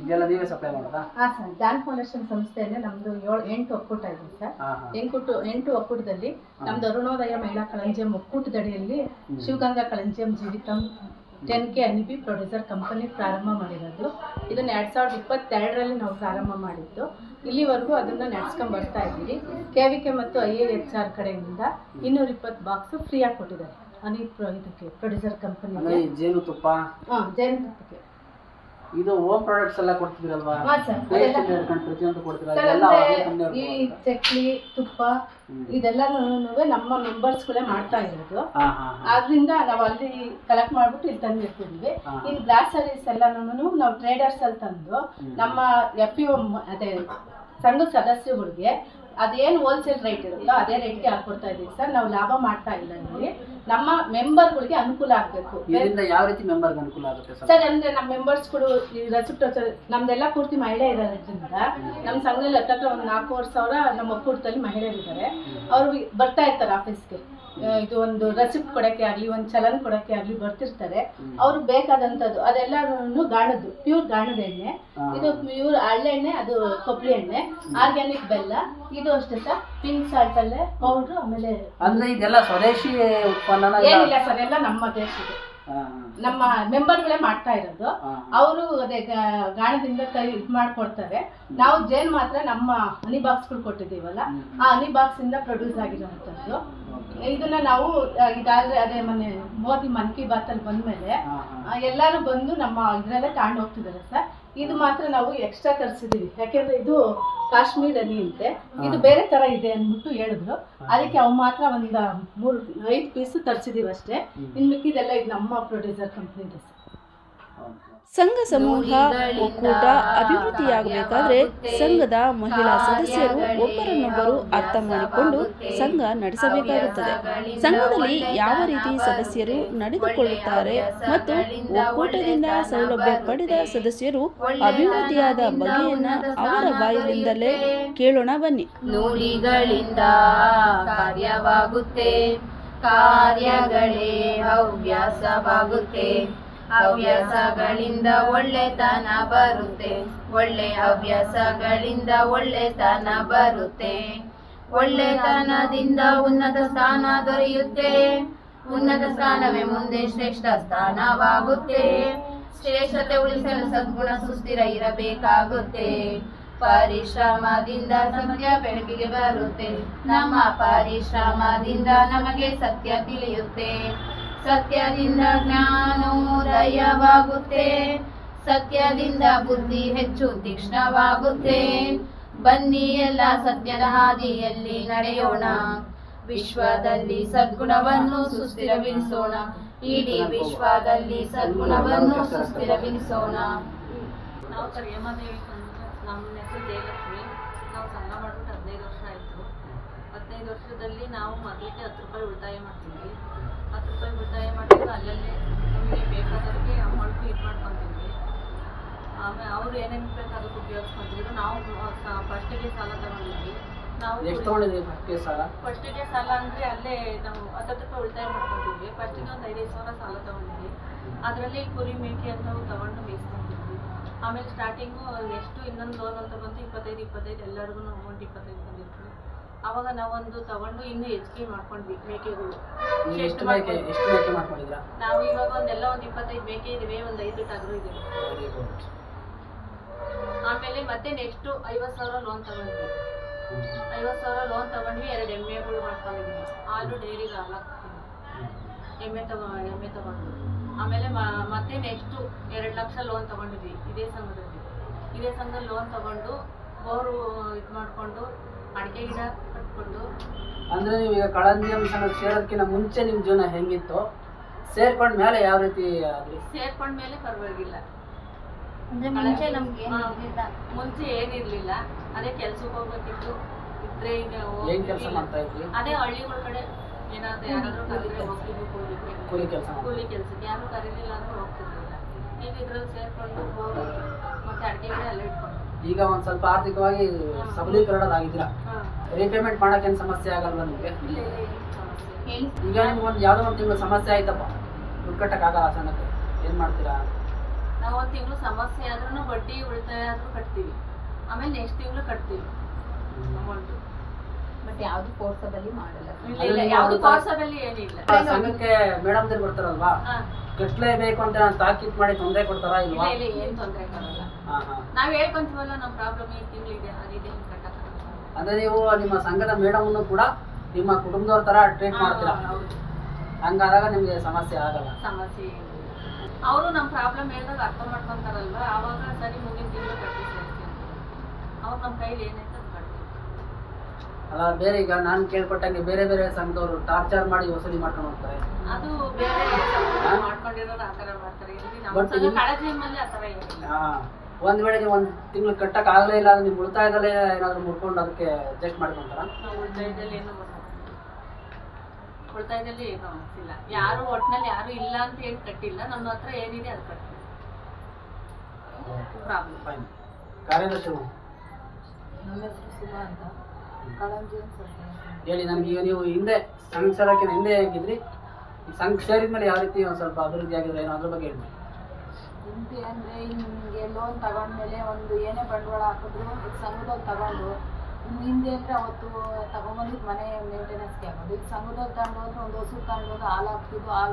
S3: ಇದೆಲ್ಲ ನೀವೇ ಸಪ್ಲೈ ಮಾಡೋದಾ?
S8: ಹಾಂ ಸರ್, ದಾನ್ ಫೌಂಡೇಶನ್ ಸಂಸ್ಥೆಯಲ್ಲಿ ನಮ್ಮದು 8 ಒಕ್ಕೂಟ ಇದೆ ಸರ್. 8 ಒಕ್ಕೂಟದಲ್ಲಿ ನಮ್ಮದು ಅರುಣೋದಯ ಮಹಿಳಾ ಕಳಂಜಿಯಂ ಒಕ್ಕೂಟದಡಿಯಲ್ಲಿ ಶಿವಗಂಗಾ ಕಳಂಜಿಯಂ ಜೀವಿತಂ 10K ಅನಿಬಿ ಪ್ರೊಡ್ಯೂಸರ್ ಕಂಪನಿ ಪ್ರಾರಂಭ ಮಾಡಿರೋದು. ಇದನ್ನು 2022ರಲ್ಲಿ ನಾವು ಪ್ರಾರಂಭ ಮಾಡಿದ್ದು. ಇಲ್ಲಿವರೆಗೂ ಅದನ್ನು ನಡೆಸ್ಕೊಂಡು ಬರ್ತಾ ಇದ್ದೀವಿ. KVK ಮತ್ತು IAHR ಕಡೆಯಿಂದ 220 ಬಾಕ್ಸ್ ಫ್ರೀಯಾಗಿ ಕೊಟ್ಟಿದ್ದಾರೆ ಇದಕ್ಕೆ ಪ್ರೊಡ್ಯೂಸರ್ ಕಂಪನಿ
S3: ಜೇನುತುಪ್ಪ
S8: ಜೇನುತುಪ್ಪಕ್ಕೆ.
S3: ಇದು ಹೋಮ್ ಪ್ರಾಡಕ್ಟ್ಸ್ ಎಲ್ಲ ಕೊಡ್ತಿದ್ರಲ್ವಾ? ಪ್ರತಿಯೊಂದು ಕೊಡ್ತೀರಾ?
S8: ಈ ಚಕ್ಲಿ ತುಪ್ಪ ಇದೆಲ್ಲನೂ ನಮ್ಮ ಮೆಂಬರ್ಸ್ಗಳೇ ಮಾಡ್ತಾ ಇರೋದು. ಆದ್ರಿಂದ ನಾವು ಅಲ್ಲಿ ಕಲೆಕ್ಟ್ ಮಾಡ್ಬಿಟ್ಟು ಇಲ್ಲಿ ತಂದಿರ್ತೀವಿ. ಈ ಗ್ಲಾಸರೀಸ್ ಎಲ್ಲಾನು ನಾವು ಟ್ರೇಡರ್ಸ್ ಅಲ್ಲಿ ತಂದು ನಮ್ಮ FPO ಅದೇ ಸಂಘದ ಸದಸ್ಯರುಗಳಿಗೆ ಅದೇನು ಹೋಲ್ಸೇಲ್ ರೇಟ್ ಇರುತ್ತೋ ಅದೇ ರೇಟ್ಗೆ ಹಾಕೊಡ್ತಾ ಇದ್ದೀವಿ ಸರ್. ನಾವು ಲಾಭ ಮಾಡ್ತಾ ಇಲ್ಲ ಇಲ್ಲಿ. ನಮ್ಮ ಮೆಂಬರ್ಗಳಿಗೆ ಅನುಕೂಲ ಆಗಬೇಕು.
S3: ಯಾವ ರೀತಿ ಮೆಂಬರ್ಗೆ ಅನುಕೂಲ ಆಗುತ್ತೆ
S8: ಸರ್? ಅಂದ್ರೆ ನಮ್ಮ ಮೆಂಬರ್ಸ್ಗಳು ಈ ರೆಸಿಪ್ಟ್ ನಮ್ದೆಲ್ಲ ಪೂರ್ತಿ ಮಹಿಳೆ ಇರೋದ್ರಿಂದ ನಮ್ಮ ಸಂಘದಲ್ಲಿ ಹತ್ತತ್ರ ಒಂದು 4,000 ನಮ್ಮ ಒಕ್ಕೂಟದಲ್ಲಿ ಮಹಿಳೆಯರಿದ್ದಾರೆ. ಅವರು ಬರ್ತಾ ಇರ್ತಾರೆ ಆಫೀಸ್ಗೆ. ಇದು ಒಂದು ರೆಸಿಪ್ಟ್ ಕೊಡೋಕ್ಕೆ ಆಗಲಿ ಒಂದು ಚಲನ್ ಕೊಡೋಕ್ಕೆ ಆಗಲಿ ಬರ್ತಿರ್ತಾರೆ. ಅವ್ರು ಬೇಕಾದಂಥದ್ದು ಅದೆಲ್ಲನೂ ಗಾಣದ್ದು ಪ್ಯೂರ್ ಗಾಣದ ಎಣ್ಣೆ, ಇದು ಪ್ಯೂರ್ ಹಳ್ಳೆಣ್ಣೆ, ಅದು ಕೊಬ್ಬರಿ ಎಣ್ಣೆ, ಆರ್ಗ್ಯಾನಿಕ್ ಬೆಲ್ಲ, ಇದು ಅಷ್ಟೇ ಸರ್. ಪಿಂಕ್ ಸಾಲ್ಟ್ ಅಲ್ಲೇ ಪೌಡ್ರು. ಆಮೇಲೆ
S3: ಅಂದ್ರೆ ಇದೆಲ್ಲ ಸ್ವದೇಶಿ ಉತ್ಪನ್ನ
S8: ಏನಿಲ್ಲ ಸರ್, ಎಲ್ಲ ನಮ್ಮ ದೇಶದ ನಮ್ಮ ಮೆಂಬರ್ಗಳೇ ಮಾಡ್ತಾ ಇರೋದು. ಅವರು ಅದೇ ಗಾಣದಿಂದ ಇದು ಮಾಡ್ಕೊಡ್ತಾರೆ. ನಾವು ಜೇನು ಮಾತ್ರ ನಮ್ಮ ಹನಿ ಬಾಕ್ಸ್ಗಳು ಕೊಟ್ಟಿದ್ದೀವಲ್ಲ, ಆ ಹನಿ ಬಾಕ್ಸ್ ಇಂದ ಪ್ರೊಡ್ಯೂಸ್ ಆಗಿರೋಂಥದ್ದು. ಇದನ್ನ ನಾವು ಇದಾದ್ರೆ ಅದೇ ಮೋದಿ ಮನ್ ಕಿ ಬಾತ್ ಅಲ್ಲಿ ಬಂದ್ಮೇಲೆ ಎಲ್ಲರೂ ಬಂದು ನಮ್ಮ ಇದ್ರಲ್ಲೇ ತಗೊಂಡು ಹೋಗ್ತಿದ್ದಾರೆ ಸರ್. ಇದು ಮಾತ್ರ ನಾವು ಎಕ್ಸ್ಟ್ರಾ ತರಿಸಿದೀವಿ, ಯಾಕೆಂದ್ರೆ ಇದು ಕಾಶ್ಮೀರ್ ಹನಿ ಅಂತೆ, ಇದು ಬೇರೆ ತರ ಇದೆ ಅಂದ್ಬಿಟ್ಟು ಹೇಳಿದ್ರು. ಅದಕ್ಕೆ ಅವು ಮಾತ್ರ ಒಂದು 5 ಪೀಸ್ ತರಿಸಿದೀವಿ ಅಷ್ಟೇ. ಇನ್ನು ಮಿಕ್ಕಿದೆಲ್ಲ ಇದು ನಮ್ಮ ಪ್ರೊಡ್ಯೂಸರ್ ಕಂಪ್ನಿ ಇದೆ ಸರ್.
S1: ಸಂಘ ಸಮೂಹ ಒಕ್ಕೂಟ ಅಭಿವೃದ್ಧಿಯಾಗಬೇಕಾದ್ರೆ ಸಂಘದ ಮಹಿಳಾ ಸದಸ್ಯರು ಒಬ್ಬರನ್ನೊಬ್ಬರು ಅರ್ಥ ಮಾಡಿಕೊಂಡು ಸಂಘ ನಡೆಸಬೇಕಾಗುತ್ತದೆ. ಸಂಘದಲ್ಲಿ ಯಾವ ರೀತಿ ಸದಸ್ಯರು ನಡೆದುಕೊಳ್ಳುತ್ತಾರೆ ಮತ್ತು ಒಕ್ಕೂಟದಿಂದ ಸೌಲಭ್ಯ ಪಡೆದ ಸದಸ್ಯರು ಅಭಿವೃದ್ಧಿಯಾದ ಬಗೆಯನ್ನ ಅವರ ಬಾಯಿಯಿಂದಲೇ ಕೇಳೋಣ ಬನ್ನಿ.
S4: ನುಡಿಗಳಿಂದ ಕಾರ್ಯವಾಗುತ್ತೆ, ಕಾರ್ಯಗಳೇ ಹವ್ಯಾಸವಾಗುತ್ತೆ, ಹವ್ಯಾಸಗಳಿಂದ ಒಳ್ಳೆತನ ಬರುತ್ತೆ, ಒಳ್ಳೆ ಹವ್ಯಾಸಗಳಿಂದ ಒಳ್ಳೆತನ ಬರುತ್ತೆ, ಒಳ್ಳೆತನದಿಂದ ಉನ್ನತ ಸ್ಥಾನ ದೊರೆಯುತ್ತೆ, ಉನ್ನತ ಸ್ಥಾನವೇ ಮುಂದೆ ಶ್ರೇಷ್ಠ ಸ್ಥಾನವಾಗುತ್ತೆ, ಶ್ರೇಷ್ಠತೆ ಉಳಿಸಲು ಸದ್ಗುಣ ಸುಸ್ಥಿರ ಇರಬೇಕಾಗುತ್ತೆ, ಪರಿಶ್ರಮದಿಂದ ಸತ್ಯ ಬೆಳಕಿಗೆ ಬರುತ್ತೆ, ನಮ್ಮ ಪರಿಶ್ರಮದಿಂದ ನಮಗೆ ಸತ್ಯ ತಿಳಿಯುತ್ತೆ, ಸತ್ಯದಿಂದ ಜ್ಞಾನೋದಯವಾಗುತ್ತೆ, ಸತ್ಯದಿಂದ ಬುದ್ಧಿ ಹೆಚ್ಚು ತೀಕ್ಷ್ಣವಾಗುತ್ತೆ. ಬನ್ನಿ ಎಲ್ಲ ಸತ್ಯದ ಹಾದಿಯಲ್ಲಿ ನಡೆಯೋಣ, ವಿಶ್ವದಲ್ಲಿ ಸದ್ಗುಣವನ್ನು ಸುಸ್ಥಿರವಿರಿಸೋಣ, ಇಡೀ ವಿಶ್ವದಲ್ಲಿ ಸದ್ಗುಣವನ್ನು ಸುಸ್ಥಿರವಿರಿಸೋಣ.
S9: ನಾವು ಕರಿಯಮ್ಮದೇವಿ ನಮ್ಮ ಹೆಸರು ಜಯಲಕ್ಷ್ಮಿ. ನಾವು ಸಂಘ ಮಾಡ್ಬಿಟ್ಟು 15 ವರ್ಷ ಆಯಿತು. 15 ವರ್ಷದಲ್ಲಿ ನಾವು ಮೊದಲಿಗೆ 10 ರೂಪಾಯಿ ಉಳಿತಾಯ ಮಾಡ್ತೀವಿ. 10 ರೂಪಾಯಿ ಉಳಿತಾಯ ಮಾಡಿದ್ರೆ ಅಲ್ಲಲ್ಲೇ ನಮಗೆ ಬೇಕಾದವ್ರಿಗೆ ಅಮೌಂಟು ಇದು ಮಾಡ್ಕೊತೀವಿ. ಆಮೇಲೆ ಅವ್ರು ಏನೇನು ಬೇಕಾದಕ್ಕೆ ಉಪಯೋಗಿಸ್ಕೊತಿದ್ರು. ನಾವು ಫಸ್ಟಿಗೆ ಸಾಲ ತಗೊಂಡಿದ್ವಿ. ನಾವು ಫಸ್ಟಿಗೆ ಸಾಲ ಅಂದರೆ ಅಲ್ಲೇ ನಾವು 10 ರೂಪಾಯಿ ಉಳಿತಾಯ ಮಾಡ್ಕೊತೀವಿ. ಫಸ್ಟಿಗೆ ಒಂದು 5,000 ಸಾಲ ತಗೊಂಡಿದ್ವಿ. ಅದರಲ್ಲಿ ಕುರಿ ಮೇಕೆ ಅಂತವು ತಗೊಂಡು ಮೇಯಿಸ್ಕೊತಿದ್ವಿ. ಆಮೇಲೆ ಸ್ಟಾರ್ಟಿಂಗು ನೆಕ್ಸ್ಟು ಇನ್ನೊಂದು ಲೋನ್ ಅಂತ ಬಂತು, 25 ಎಲ್ಲರಿಗೂ ಅಮೌಂಟ್ 25 ಬಂದಿತ್ತು. ಆವಾಗ ನಾವೊಂದು ತಗೊಂಡು ಇನ್ನೂ ಹೆಚ್ಚಿಗೆ ಮಾಡ್ಕೊಂಡ್ವಿ ಮೇಕೆಗಳು. ನಾವು ಇವಾಗ ಒಂದು 25 ಮೇಕೆ ಇದ್ದೀವಿ, ಒಂದು 5 ಟಗರು ಇದೆ. ಆಮೇಲೆ ಮತ್ತೆ ನೆಕ್ಸ್ಟು 50,000 ಲೋನ್ ತಗೊಂಡ್ವಿ. 50,000 ಲೋನ್ ತಗೊಂಡ್ವಿ. 2 ಎಮ್ಮೆಗಳು ಮಾಡ್ಕೊಂಡಿದ್ವಿ. ಹಾಲು ಡೈರಿಗೆ ಹಾಲಾಕ್ತೀವಿ. ಎಮ್ಮೆ ತಗೊಂಡು ಆಮೇಲೆ ಮತ್ತೆ ನೆಕ್ಸ್ಟು 2 ಲಕ್ಷ ಲೋನ್ ತಗೊಂಡಿದ್ವಿ ಇದೇ ಸಂಘದಲ್ಲಿ ಲೋನ್ ತಗೊಂಡು ಬೋರು ಇದು ಮಾಡಿಕೊಂಡು ಅಡಿಕೆ ಗಿಡ ಕಟ್ಕೊಂಡು.
S3: ಅಂದ್ರೆ ನೀವು ಈಗ ಕಳಂಜಿಯಂ ಸಂಘ ಸೇರೋದಕ್ಕಿಂತ ಮುಂಚೆ ನಿಮ್ಮ ಜೀವನ ಹೆಂಗಿತ್ತು? ಸೇರ್ಕೊಂಡ ಮೇಲೆ ಯಾವ ರೀತಿ?
S9: ಸೇರ್ಕೊಂಡ ಮೇಲೆ ಪರವಾಗಿಲ್ಲ. ಮುಂಚೆ ಏನಿರ್ಲಿಲ್ಲ. ಅದೇ ಕೆಲ್ಸಕ್ಕೆ ಹೋಗ್ಬೇಕಿತ್ತು. ಇದ್ರೆ
S3: ಏನ್ ಕೆಲಸ ಮಾಡ್ತಾ ಇದ್ವಿ?
S9: ಅದೇ ಹಳ್ಳಿಗಳ ಕಡೆ ಏನಾದ್ರು ಯಾರಾದ್ರೂ ಕರೆದ್ರೆ ಹೋಗ್ತಿದ್ವಿ ಕೂಲಿ ಕೆಲಸಕ್ಕೆ. ಯಾರು ಕರೀಲಿಲ್ಲ ಅಂದ್ರೆ ಹೋಗ್ತಿರ್ಲಿಲ್ಲ. ಈಗ ಇದ್ರಲ್ಲಿ ಸೇರ್ಕೊಂಡು ಬೋರು ಮತ್ತೆ ಅಡಿಕೆ ಗಿಡ ಎಲ್ಲ ಇಟ್ಕೊಂಡು
S3: ಈಗ ಒಂದ್ ಸ್ವಲ್ಪ ಆರ್ಥಿಕವಾಗಿ ಸಬಲೀಕರಣರಾಗಿದ್ದೀರಾ. ರೀಪೇಮೆಂಟ್ ಮಾಡಕ್ಕೆ ಏನ್ ಸಮಸ್ಯೆ ಆಗಲ್ವಾ ನಿಮ್ಗೆ? ಈಗ ನಿಮ್ಗೆ ಯಾವ್ದೋ ಒಂದು ತಿಂಗಳು ಸಮಸ್ಯೆ ಆಯ್ತಪ್ಪ, ದುಡ್ಡು ಕಟ್ಟಕ್ಕಾಗಲ್ಲ, ಸಣ್ಣಕ್ಕೆ ಏನ್ ಮಾಡ್ತೀರಾ?
S9: ನಾವು ಒಂದು ತಿಂಗಳು ಸಮಸ್ಯೆ ಆದ್ರೂ ಬಡ್ಡಿ ಉಳಿತಾಯ ಆದ್ರೂ ಕಟ್ತೀವಿ. ಆಮೇಲೆ ನೆಕ್ಸ್ಟ್ ತಿಂಗಳು ಕಟ್ತೀವಿ ಅಮೌಂಟ್.
S4: ಬಟ್ ಯಾವ್ದು ಫೋರ್ಸಬಲಿ ಮಾಡಲ್ಲ.
S9: ಯಾವ್ದು ಫೋರ್ಸಬಲಿ ಏನಿಲ್ಲ.
S3: ಸಂಘಕ್ಕೆ ಮೇಡಮ್ ಬರ್ತಾರಲ್ವಾ, ಕಟ್ಲೇಬೇಕು ಅಂತ ತಾಕೀತ್ ಮಾಡಿ ತೊಂದರೆ ಕೊಡ್ತಾರಾ ಇಲ್ವಾ?
S9: ಏನ್ ತೊಂದರೆ ಕೊಡಲ್ಲ. ನಾವ್ ಹೇಳ್ಕೊಂತೀವಲ್ಲ ನಮ್ಮ ಪ್ರಾಬ್ಲಮ್ ಈ ತಿಂಗಳಿದೆ ಅದಿದೆ ಹಿಂಗ್ ಕಟ್ಟಕ್ಕಾಗಲ್ಲ.
S3: ಅಂದ್ರೆ ನೀವು ನಿಮ್ಮ ಸಂಘದ ಮೇಡಮನ್ನು ಕೂಡ ನಿಮ್ಮ ಕುಟುಂಬದವ್ರ ತರ ಟ್ರೀಟ್ ಮಾಡ್ತೀರಾ, ಹಂಗಾದಾಗ ನಿಮ್ಗೆ ಸಮಸ್ಯೆ ಆಗಲ್ಲ.
S9: ಸಮಸ್ಯೆ ಅವರು ನಮ್ಮ ಪ್ರಾಬ್ಲಮ್ ಹೇಳಿದಾಗ ಅರ್ಥ ಮಾಡ್ಕೊಂತಾರಲ್ವ, ಆವಾಗ ಸರಿ ಮುಂದಿನ ತಿಂಗಳು ಕಟ್ಟಿ ಸೇರ್ತೀನಿ. ಅವ್ರು ನಮ್ಮ ಕೈಲಿ ಏನೈತೆ ಅದು ಕಟ್ತೀವಿ.
S3: ಅಲ್ಲ ಬೇರೆ ಈಗ ನಾನು ಕೇಳ್ಪಟ್ಟಂಗೆ ಬೇರೆ ಬೇರೆ ಸಂಘದವರು ಟಾರ್ಚರ್ ಮಾಡಿ ವಸೂಲಿ ಮಾಡ್ಕೊಂಡು ಹೋಗ್ತಾರೆ.
S9: ಅದು ಬೇರೆ ಮಾಡ್ಕೊಂಡಿರೋರು ಆ ಥರ ಮಾಡ್ತಾರೆ. ಇಲ್ಲಿ ನಮ್ಮ
S3: But
S9: ಸಂಘ
S3: ಇಲ್ಲಿ-
S9: ಕಾಳಜಿಯಲ್ಲಿ ಆ ಥರ ಏನಿಲ್ಲ.
S3: ಒಂದ್ ವೇಳೆ ನೀವು ಒಂದ್ ತಿಂಗಳು ಕಟ್ಟಕ್ ಆಗಲೇ ಇಲ್ಲ ಅಂದ್ರೆ ನೀವು ಉಳಿತಾಯದಲ್ಲೇ ಏನಾದ್ರು ಮುಟ್ಕೊಂಡು ಅದಕ್ಕೆ ಅಡ್ಜಸ್ಟ್ ಮಾಡ್ಕೊಂತಾರ?
S9: ನಾವು ಉಳಿತಾಯದಲ್ಲಿ ಏನು ಮಾಡೋದು, ಉಳಿತಾಯದಲ್ಲಿ ಏನು ಅನಿಸಿಲ್ಲ. ಯಾರು ಒಟ್ಟಿನಲ್ಲಿ ಯಾರು ಇಲ್ಲ ಅಂತ ಏನು ಕಟ್ಟಿಲ್ಲ, ನಮ್ಮ ಹತ್ರ ಏನಿದೆ ಅದು ಕಟ್ತೀವಿ. Problem
S3: fine. ಕಾರ್ಯದರ್ಶಿ
S8: ನಮ್ಮ ಹೆಸರು ಸುಮಾ ಅಂತ, ಕಳಂಜಿ
S3: ಹೇಳಿ ನಮ್ಗೆ. ಈಗ ನೀವು ಹಿಂದೆ ಸಂಘ ಸೇರೋಕ್ಕಿಂತ ಹಿಂದೆ ಹೇಗಿದ್ರಿ, ಈ ಸಂಘ ಸೇರಿದ್ಮೇಲೆ ಯಾವ ರೀತಿ ಒಂದ್ ಸ್ವಲ್ಪ ಅಭಿವೃದ್ಧಿ ಆಗಿದ್ರೆ ಏನೋ ಅದ್ರ ಬಗ್ಗೆ ಹೇಳಿ.
S8: ಹಿಂದೆ ಅಂದರೆ ಹಿಂಗೆ ಲೋನ್ ತಗೊಂಡ್ಮೇಲೆ ಒಂದು ಏನೇ ಬಂಡವಾಳ ಹಾಕಿದ್ರು ಈಗ ಸಂಘದವ್ರು ತಗೊಂಡು ಇನ್ನು ಹಿಂದೆ ಅಂದರೆ ಅವತ್ತು ತಗೊಂಬಂದಿದ್ದು ಮನೆ ಮೇಂಟೆನೆನ್ಸ್ಗೆ ಹಾಕೋದು. ಈಗ ಸಂಘದವ್ರು ತಗೊಂಡೋದ್ರೆ ಒಂದು ಹಸು ತಗೊಂಡೋದು ಹಾಲು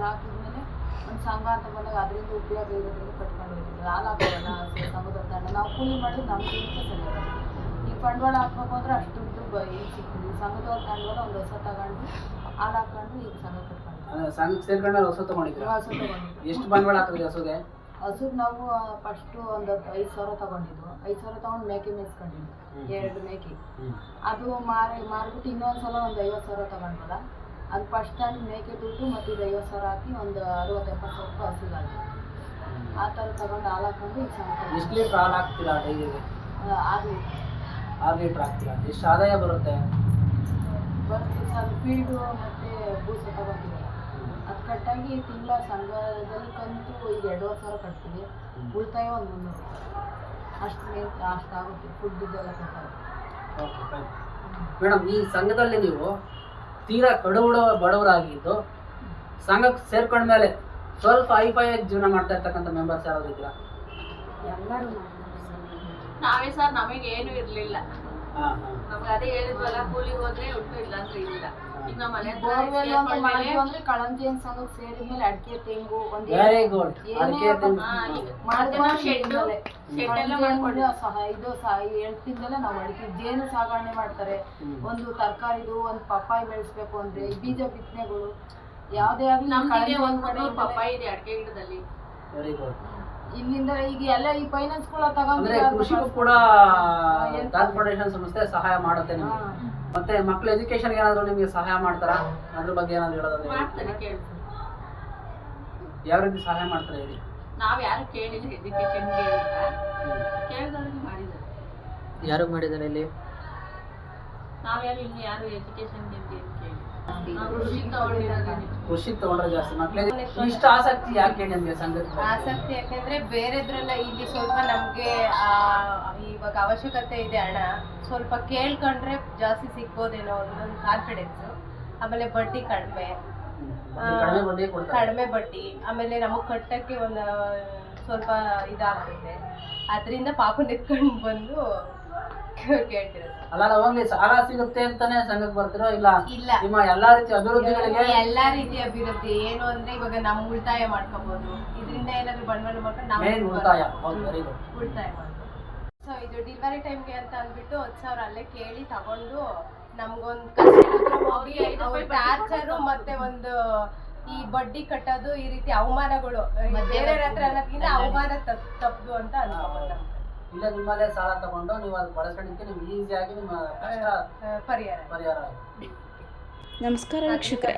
S8: ಹಾಕಿದ್ಮೇಲೆ ಒಂದು ಸಂಘ ಅಂತ ಬಂದಾಗ ಅದರಿಂದ ಉಪಯೋಗ ಇರೋದ್ರಿಂದ ಕಟ್ಕೊಂಡು ಹೋಗ್ತಿದ್ರು. ಹಾಲು ಹಾಕೋದಲ್ಲ ಸಂಘದವ್ರು ತಗೊಂಡು ನಾವು ಕೂಲಿ ಮಾಡಿದ್ರೆ ನಮ್ಮ ಜೀವನಕ್ಕೆ ಸರಿಯಾಗ ಈಗ ಬಂಡವಾಳ ಹಾಕ್ಬೇಕು ಅಂದ್ರೆ ಅಷ್ಟು ದುಡ್ಡು ಈಗ ಸಿಗ್ತದೆ. ಸಂಘದವ್ರು ತಗೊಂಡೋದ್ರೆ ಒಂದು ಹೊಸ ತಗೊಂಡು ಹಾಲು ಹಾಕೊಂಡು ಈಗ ಸಂಘ ಕಟ್ಕೊಂಡು
S3: ಸಂಘ ಸೇರ್ಕೊಂಡ್ಮೇಲೆ ಹೊಸ ತಗೊಂಡಿದ್ರು.
S8: ಹಸು ತಗೊಂಡಿದ್ದು.
S3: ಎಷ್ಟು ಬಂಡವಾಳ ಹಾಕಿದ್ರಿ ಹಸುಗೆ?
S8: ಹಸುಗೆ ನಾವು ಫಸ್ಟು ಒಂದು 5,000 ತಗೊಂಡಿದ್ವು. 5,000 ತಗೊಂಡು ಮೇಕೆ ಮೇಯಿಸ್ಕೊಂಡಿದ್ವಿ, 2 ಮೇಕೆ. ಅದು ಮಾರ್ಬಿಟ್ಟು ಇನ್ನೊಂದ್ಸಲ ಒಂದು 50,000 ತಗೊಂಡ್ವಲ್ಲ, ಅದು ಫಸ್ಟ್ ಅಲ್ಲಿ ಮೇಕೆ ದುಡ್ಡು ಮತ್ತು ಇದು 50,000 ಹಾಕಿ ಒಂದು 60-70,000 ರೂಪಾಯಿ ಹಸುಗೆ ಹಾಕಿ ಆ ಥರ ತಗೊಂಡು ಹಾಲು ಹಾಕೊಂಡು ಈಗ
S3: ಎಷ್ಟು ಲೀಟ್ರ್ ಹಾಲು ಹಾಕ್ತೀರಾ ಡೈಲಿಗೆ?
S8: 6
S3: ಲೀಟ್ರ್ ಹಾಕ್ತೀರಾ? ಎಷ್ಟು ಆದಾಯ ಬರುತ್ತೆ?
S8: ಬರುತ್ತೆ ಸರ್. ಫೀಲ್ಡು ಮತ್ತು ಬೂಸ ತಗೊಂತೀವಲ್ಲ ಅದು ಕಟ್ಟಾಗಿ ತಿಂಗಳ ಸಂಘದಲ್ಲಿ ಕಂತು ಈಗ 2,500 ಕಟ್ತೀವಿ. ಉಳಿತಾಯ ಒಂದು 300 ಅಷ್ಟು ಆಗುತ್ತೆ. ಫುಡ್ಡಿದ್ದೆಲ್ಲ ಕಟ್ಟಾಗುತ್ತೆ.
S3: Okay fine. ಮೇಡಮ್, ಈ ಸಂಘದಲ್ಲಿ ನೀವು ತೀರಾ ಬಡವರಾಗಿದ್ದು ಸಂಘಕ್ಕೆ ಸೇರ್ಕೊಂಡ್ಮೇಲೆ ಸ್ವಲ್ಪ ಹೈಫೈಯಾಗಿ ಜೀವನ ಮಾಡ್ತಾ ಇರ್ತಕ್ಕಂಥ ಮೆಂಬರ್ಸ್ ಯಾರಾದ್ರು ಇದ್ದೀರಾ?
S8: ಎಲ್ಲರೂ
S9: ನಾವೇ ಸರ್, ನಮಗೆ ಏನು ಇರಲಿಲ್ಲ.
S3: ಹಾಂ ಹಾಂ.
S9: ನಮ್ಗೆ ಅದೇ ಹೇಳಿದ್ವಲ್ಲ, ಕೂಲಿಗೆ ಹೋದ್ರೆ ಒಟ್ಟು ಇಲ್ಲ ಅಂದ್ರೆ ಇಲ್ಲ. ಈಗ ನಮ್ಮ ಮನೆ ಹತ್ರ
S8: ಬೋರ್ವೆಲ್ ಅಂತ
S9: ಸೇರ್ಕೊಂಡ್ಮೇಲೆ
S8: ಮಾಡಿದ್ವು ಅಂದ್ರೆ ಕಳಂಜಿಯನ್ ಸಂಘಕ್ಕೆ ಸೇರಿದ್ಮೇಲೆ ಅಡಿಕೆ ತೆಂಗು ಒಂದು
S3: ವೆರಿ ಗುಡ್.
S8: ಏನೇ
S3: ಅಡಿಕೆ ತೆಂಗು.
S9: ಶೆಡ್ ಎಲ್ಲ ಮಾಡ್ಕೊಂಡು
S8: ಇದು 7 ತಿಂಗಳಲ್ಲೇ ನಾವು ಅಡಿಕೆ ಜೇನು ಸಾಗಣೆ ಮಾಡ್ತಾರೆ. ಒಂದು ತರಕಾರಿದು ಒಂದು ಪಪ್ಪಾಯಿ ಬೆಳೆಸ್ಬೇಕು ಅಂದ್ರೆ ಬೀಜ ಬಿತ್ತನೆಗಳು ಯಾವುದೇ ಆಗಲಿ
S9: ನಮ್ಗೆ ಒಂದು ಕಡೆ ಪಪ್ಪಾಯಿ ಇದೆ ಅಡಿಕೆ ಗಿಡದಲ್ಲಿ.
S3: Very good.
S8: ಇಲ್ಲಿಂದ ಈಗ ಎಲ್ಲ ಈ ಫೈನಾನ್ಸ್ಗಳ
S3: ಅಂದ್ರೆ
S8: ತಗೊಂಡ್ರೆ
S3: ಕೃಷಿಗೂ ಕೂಡ ದಾನ್ ಫೌಂಡೇಶನ್ ಸಂಸ್ಥೆ ಸಹಾಯ ಮಾಡುತ್ತೆ ನಿಮಗೆ. ಮತ್ತೆ ಮಕ್ಕಳ ಎಜುಕೇಶನ್ ಏನಾದ್ರು ನಿಮಗೆ ಸಹಾಯ ಮಾಡ್ತಾರಾ? ಅದ್ರ ಬಗ್ಗೆ ಏನಾದ್ರು ಹೇಳೋದಾದ್ರೆ
S9: ಮಾಡ್ತಾರೆ, ಕೇಳ್ತಾರೆ.
S3: ಯಾವ ರೀತಿ ಸಹಾಯ ಮಾಡ್ತಾರೆ ಹೇಳಿ?
S9: ನಾವ್ ಯಾರು ಕೇಳಿಲ್ಲ ಎಜುಕೇಶನ್ ಕೇಳಿದವ್ರಿಗೆ ಮಾಡಿದ್ದಾರೆ.
S3: ಯಾರು ಮಾಡಿದ್ದಾರೆ ಇಲ್ಲಿ?
S9: ನಾವ್ಯಾರು ಇನ್ನು ಯಾರು ಎಜುಕೇಶನ್ ಕೇಳಿ ನಾವು ಕೃಷಿ ತಗೊಂಡಿರೋದು.
S3: ಕೃಷಿ ತಗೊಂಡ್ರೆ ಜಾಸ್ತಿ ಮಕ್ಕಳಿಗೆ ಇಷ್ಟ ಆಸಕ್ತಿ ಯಾಕೆ ನಿಮಗೆ ಸಂಘಕ್ಕೆ?
S10: ಆಸಕ್ತಿ ಯಾಕೆಂದ್ರೆ ಬೇರೆದ್ರೆಲ್ಲ ಇಲ್ಲಿ ಸ್ವಲ್ಪ ನಮ್ಗೆ ಇವಾಗ ಅವಶ್ಯಕತೆ ಇದೆ ಹಣ, ಸ್ವಲ್ಪ ಕೇಳ್ಕೊಂಡ್ರೆ ಜಾಸ್ತಿ ಸಿಗ್ಬೋದೇನೋ ಅನ್ನೋದೊಂದು ಕಾನ್ಫಿಡೆನ್ಸ್. ಆಮೇಲೆ ಬಡ್ಡಿ ಕಡಿಮೆ, ಕಡಿಮೆ ಬಡ್ಡಿ. ಆಮೇಲೆ ನಮಗ್ ಕಟ್ಟಕ್ಕೆ ಒಂದು ಸ್ವಲ್ಪ ಇದಾಗ್ತದೆ. ಅದರಿಂದ ಪಾಪನ್ ಎತ್ಕೊಂಡು ಬಂದು ಕೇಳ್ತಿರೋದು.
S3: ಅಲ್ಲ, ಹೋಗ್ಲಿ ಸಾಲ ಸಿಗುತ್ತೆ ಅಂತಾನೆ ಸಂಘಕ್ಕೆ ಬರ್ತಿರೋ ಇಲ್ಲ?
S10: ಇಲ್ಲ,
S3: ನಿಮ್ಮ ಎಲ್ಲಾ ರೀತಿ ಅಭಿವೃದ್ಧಿಗಳಿಗೆ
S10: ಎಲ್ಲಾ ರೀತಿಯ ಅಭಿವೃದ್ಧಿ ಏನು ಅಂದ್ರೆ ಇವಾಗ ನಮ್ ಉಳಿತಾಯ ಮಾಡ್ಕೋಬಹುದು. ಇದರಿಂದ ಏನಾದ್ರು ಬಂಡವಾಳ ಮಾಡ್ಕೊಂಡು
S3: ಮೇನ್ ಉಳಿತಾಯ. ಹೌದು, ವೆರಿ ಗುಡ್.
S10: ಉಳಿತಾಯ ಮಾಡ್ಬೋದು. ಸೊ ಇದು ಡೆಲಿವರಿ ಟೈಮ್ಗೆ ಅಂತ ಅಂದ್ಬಿಟ್ಟು 10,000 ಅಲ್ಲೇ ಕೇಳಿ ತಗೊಂಡು ನಮ್ಗೊಂದು ಟಾರ್ಚರು ಮತ್ತೆ ಒಂದು ಈ ಬಡ್ಡಿ ಕಟ್ಟೋದು, ಈ ರೀತಿ ಅವಮಾನಗಳು ಬೇರೆ ಹತ್ರ ಅನ್ನೋದ್ಕಿಂತ ಅವಮಾನ ತಪ್ಪು ಅಂತ ಅನ್ಕೋಬೋದು.
S3: ಇಲ್ಲ, ನಿಮ್ಮಲ್ಲೇ ಸಾಲ ತಗೊಂಡು ನೀವು ಅದು ಬಳಸ್ಕೊಂಡಿದ್ದಕ್ಕೆ ನಿಮ್ಗೆ ಈಸಿಯಾಗಿ ನಿಮ್ಮ ಕಷ್ಟ
S10: ಪರಿಹಾರ.
S3: ಪರಿಹಾರ.
S1: ನಮಸ್ಕಾರ ವೀಕ್ಷಕರೇ,